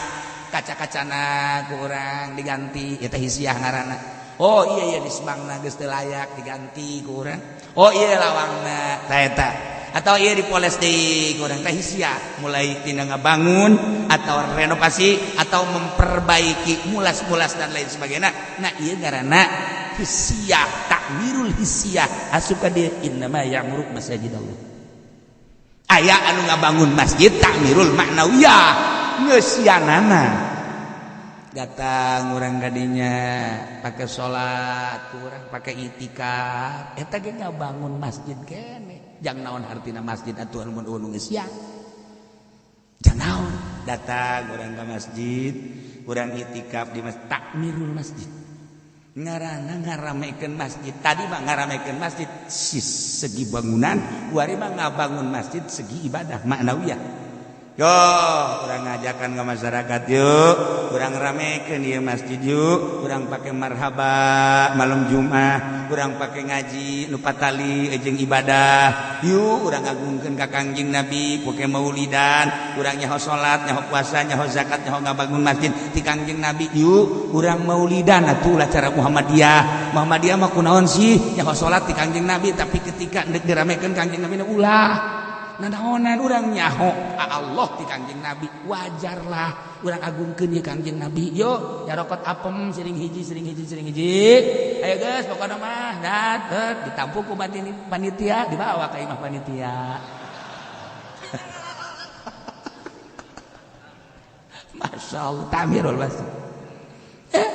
Kaca-kacana kurang diganti eta hisiah ngaranna. Oh iya dismangna geus teu layak diganti kurang. Oh iya lawangna tah eta. Atau ia dipoles deui kurang teh hisiah, mulai tina ngabangun atau renovasi atau memperbaiki mulas-mulas dan lain sebagainya. Nah ieu ngaranna hisiah, takmirul hisiah, asup ka dieu innama ya'muru masajidallah. Aya anu ngabangun masjid takmirul ma'nawiyah, geus sianana datang urang kadinya pakai salat, urang pakai itikaf, eta ge ngabangun masjid keneh. Jang naon hartina masjid atuh mun geus siang. Jang naon datang urang ka masjid, urang itikaf di masjid, takmirul masjid. Ngaranna ngaramekeun masjid. Tadi mah ngaramekeun masjid segi bangunan, kuari mah ngabangun masjid segi ibadah ma'nawiyah. Yo, urang ngajakan ke masyarakat yuk, urang ramekeun ieu masjid yuk, urang pakai marhaba malam Jumat, urang pakai ngaji nu patali jeung ibadah. Yuk urang ngagungkeun ka Kangjeng Nabi, poke maulidan, urang nyaho salat, nyaho puasa, nyaho zakat, nyaho ngabangun masjid ti Kangjeng Nabi. Yuk urang maulidan atuh lah cara Muhammadiyah. Muhammadiyah mah kunaon sih? Nyaho salat ti Kangjeng Nabi, tapi ketika deuk diramekeun Kangjeng Nabi ulah nanaonan urang nyaho Allah ti Kangjeng Nabi, wajarlah urang agungkeun ieu Kangjeng Nabi. Yo nyarokot apem sering hiji ayo geus pokona mah dat ditampung ku panitia, dibawa ka imah panitia. Masya Allah tamirul masjid.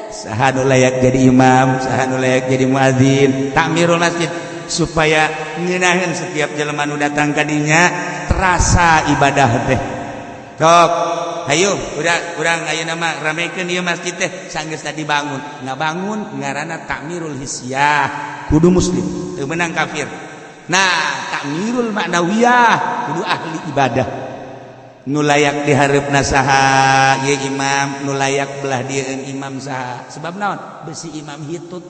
Saha nu layak jadi imam, saha nu layak jadi muadzin, takmirul masjid supaya ngeunaheun setiap jelema nu datang ka dinya terasa ibadah teh. Sok, hayu urang ayeuna mah ramekeun ieu masjid teh sanggeus dibangun. Ngabangun ngaranna takmirul hisiah, kudu muslim, teu meunang kafir. Nah, takmirul ma'nawiyah kudu ahli ibadah. Nu layak dihareupna saha ieu imam, nu layak belah dieun imam saha. Sebab naon? Besi imam hitut.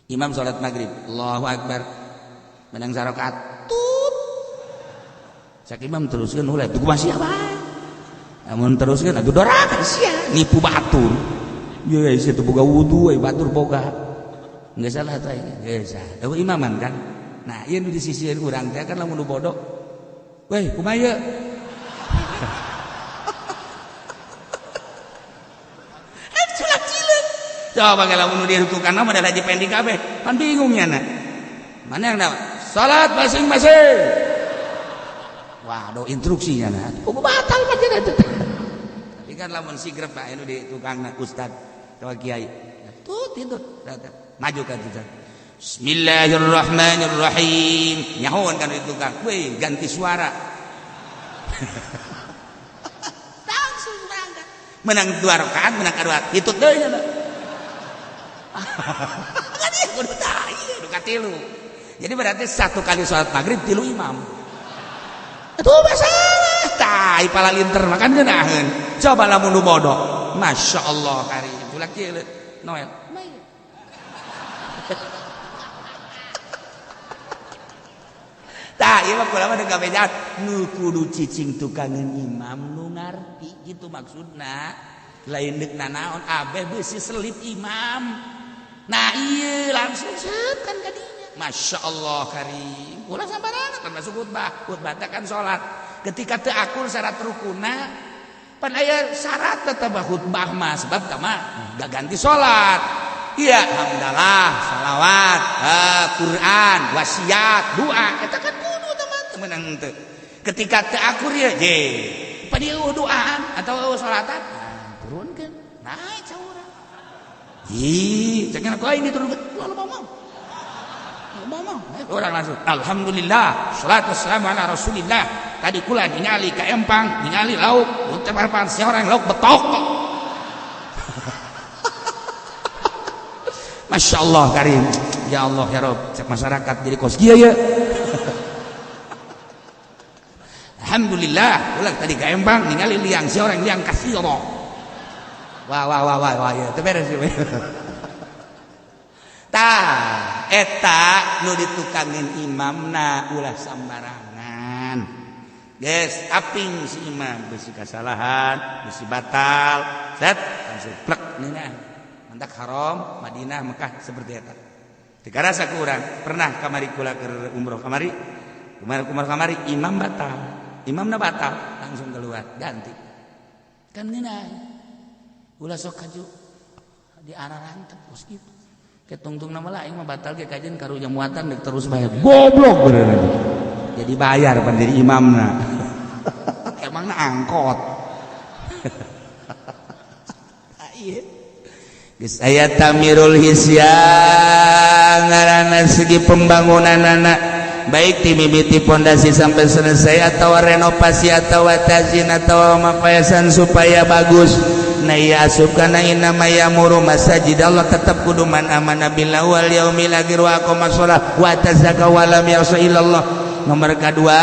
Imam sholat maghrib, Allahu Akbar, menang sarakaat, tut. Sak imam teruskeun uleh, tuh masih apa? Namun teruskeun, aduh dorakan sia, nipu batur. Ya sia teu boga wudu, batur boga. Enggak salah teh, geus salah. Eueuh imaman kan. Nah, ieu nu disisieun urang teh kan lamun nu bodoh. Weh, kumaha ieu? Coba kalau mau dirutukan nama adalah pendek kabeh, kan bingungnya nak. Mana yang dapat? Salat masing-masing. Wah, do instruksinya nak. Oh batal macam itu. Tapi kan lamun sigrep pak itu di tukang nak ustad, atau kiai. Tuh tidur, maju kan kita. Bismillahirrahmanirrahim. Nyahon kan di tukang. Weh, ganti suara. Langsung berangkat. Menang 2 rakaat, menang 2 rakaat. Hitut deui nya. Kan ieu kudu tah ieu nu katilu. Jadi berarti 1 kali sholat maghrib 3 imam. Itu masalah. Tai pala linter makan geunaheun. Coba lamun nu bodoh. Masya Allah kari. Ulah kieu Noel. Tah ieu mah kula mah deuk kabejaan nu kudu cicing tukangan imam nu ngarti gitu maksudna. Lain deuk nanaon abeh beusi selip imam. Nah ieu langsung set kan kadinya. Masya Allah karim. Ulah sambarangan termasuk khutbah. Khutbah teh kan salat. Ketika teu akul syarat rukunna, pan aya syarat tetep khutbah mah sebab mah gak ganti salat. Iya, hamdalah, salawat, Quran, wasiat, doa. Eta kan kudu teman-teman teu. Ketika teu akur ieu je. Padieu doaan atau salatan, turunkeun. Naik saurang. Ih, cenah kau ini turun lu ngomong. Orang langsung alhamdulillah salatu wassalamu ala rasulillah. Tadi kula ningali ka empang ningali lauk ucapan seorang lauk betok. Masya Allah karim. Ya Allah ya Rob cek masyarakat jadi kos kieu ya. Alhamdulillah kula tadi ka empang ningali liang seorang liang kasih Allah. Wah ya teu beres ya. Tah eta nu ditukangin imamna ulah sambarangan. Geus aping si imam beusi kasalahan, beusi batal, set langsung plek nina. Mantak haram, Madinah, Mekah seperti eta. Dikarasa ku urang, pernah kamari kula keur umroh kamari. Umroh kamari imam batal. Imamna batal, langsung keluar ganti. Kan nina. Ulah sok kaju di araran terus gitu. Ketungtung nama lain mah batal ke kajian karunya muatan dek terus bayar goblok beneran jadi bayar pan jadi imamna emangna angkot geus aya tamirul hisyan ngaranna segi pembangunan anak baik ti mimiti pondasi sampai selesai atau renovasi atau tazin atau mapayasan supaya bagus. Nah ya asubkana innama ya'muru masajid Allah tetap kudu man amana billahi wal yaumil akhir wa aqama shalah wa tazakka wa lam yakhsha illallah. Nomor kedua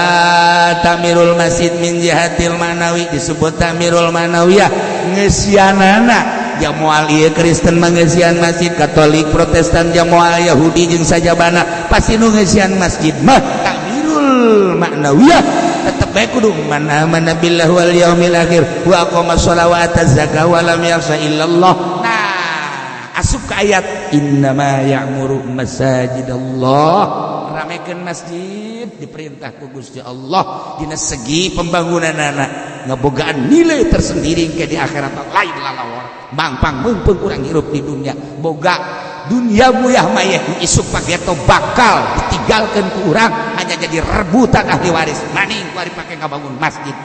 tamirul masjid min jihatil manawi disebut tamirul manawiyah ngesianana jamual ieu Kristen mangesian masjid Katolik Protestan jamual Yahudi jeung sajabana pasti nu ngesian masjid mah tamirul manawiyah tetep bae kudu man amana billahi wal yaumil akhir wa aqama sholawata zakah wa lam yakhsha illallah. Nah asup ka ayat innama ya'muru masajidallah ramekeun masjid diperintah ku Gusti Allah dina segi pembangunanana ngabogaan nilai tersendiri ke di akhirat lain lalawar bangpang mumpung urang hirup di dunia boga dunia buyah mayeh isuk pageto bakal ditinggalkeun ku urang hanya jadi rebutan ahli waris maning ku ari pake ngabangun masjid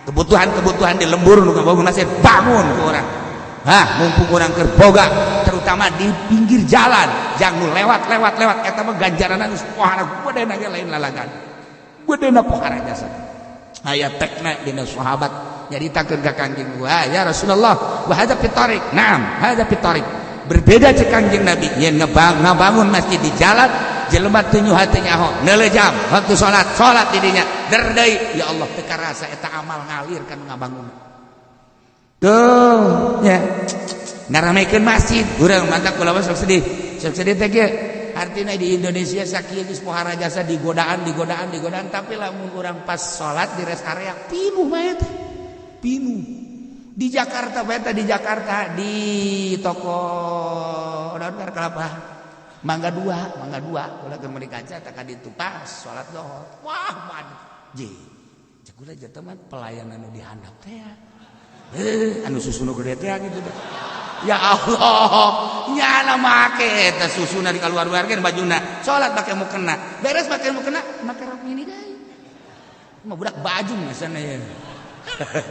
kebutuhan di lembur nu ngabangun masjid bangun ku urang mumpung urang keur boga terutama di pinggir jalan jangan lewat eta mah ganjaranna geus pohara gedena ge lain lalagan gedena pohara jasa aya tekna dina sahabat nyaritakeun ka Kangjeng gua ya Rasulullah wa hadza fi tariq naam hadza fi tariq berbeda cek Kangjeng Nabi yen ngabangun masjid di jalan jelema teu nyuha teu nyaho neulejam waktu salat di dinya derdeui ya Allah teu karasa eta amal ngalir kan ngabangun tuh ya ngaramekeun masjid urang mantap kula sok sedih teh ge artina di Indonesia sakieu geus pohara jasa digodaan tapi lamun urang pas salat di rest area pinuh mah eta pinuh di Jakarta di toko Daun Kelapa Mangga 2 kula keur meuli kaca tak kaditu pas salat zuhur wah mad je cek kula jata mah pelayanan nu dihandap teh anu susuna gede teh gitu ya Allah nyana make eta susuna di kaluar-luarkeun bajuna salat make mukena beres make mukena make rok mini deui mah budak baju masana ya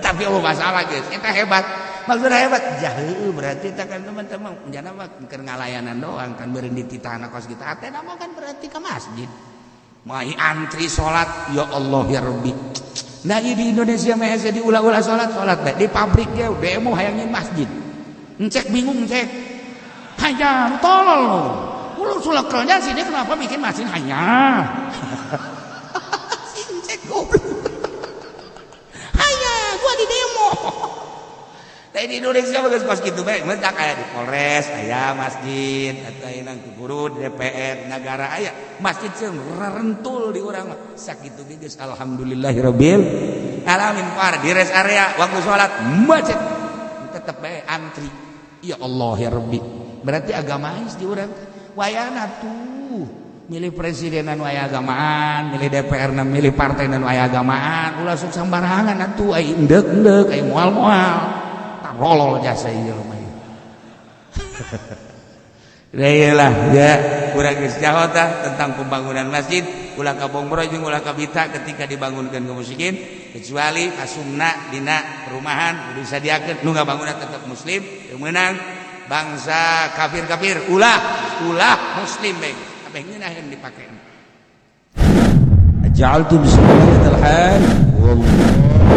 tapi oh masalah guys eta hebat maksudna hebat jaheu berarti eta kan teman-teman njana mah keur ngalayanan doang kan beureun di titahna kos kita teh mah kan berarti ke masjid mai antri salat ya Allah ya Rabbi. Nah di Indonesia mah hese diulah-ulah salat bae di pabrik ge demo hayangin masjid. Encek bingung encek. Hajar tolol. Sulakelnya sini kenapa bikin mesin hanya? Sincek goblok. Hanya gua di demo. Tapi di Indonesia bagus kos gitu bae, mentak aya di Polres, aya masjid, atau aya nang guru di DPR negara aya masjid sing rentul di urang mah. Sakitu ge geus alhamdulillahirabbil alamin par di rest area waktu salat macet tetep bae antri. Ya Allah ya Rabbi. Berarti agamais di urang wayana tuh milih presiden anu aya agamaan, milih DPR na milih partai anu aya agamaan, ulah sok sambarangan atuh ai endek-endek ai moal-moal. Rolol jasa ieu mah. Lah ya, urang geus jahota tentang pembangunan masjid, ulah kabongbro jeung ulah kabita ketika dibangunkeun kaum muslimin, kecuali asumna dina perumahan kudu disadiakeun nu ngabangunna tetep muslim, meunang bangsa kafir-kafir ulah muslim bae. Kabeh ngeunaheun dipake. Ja'altu bismillahi al-hal wallah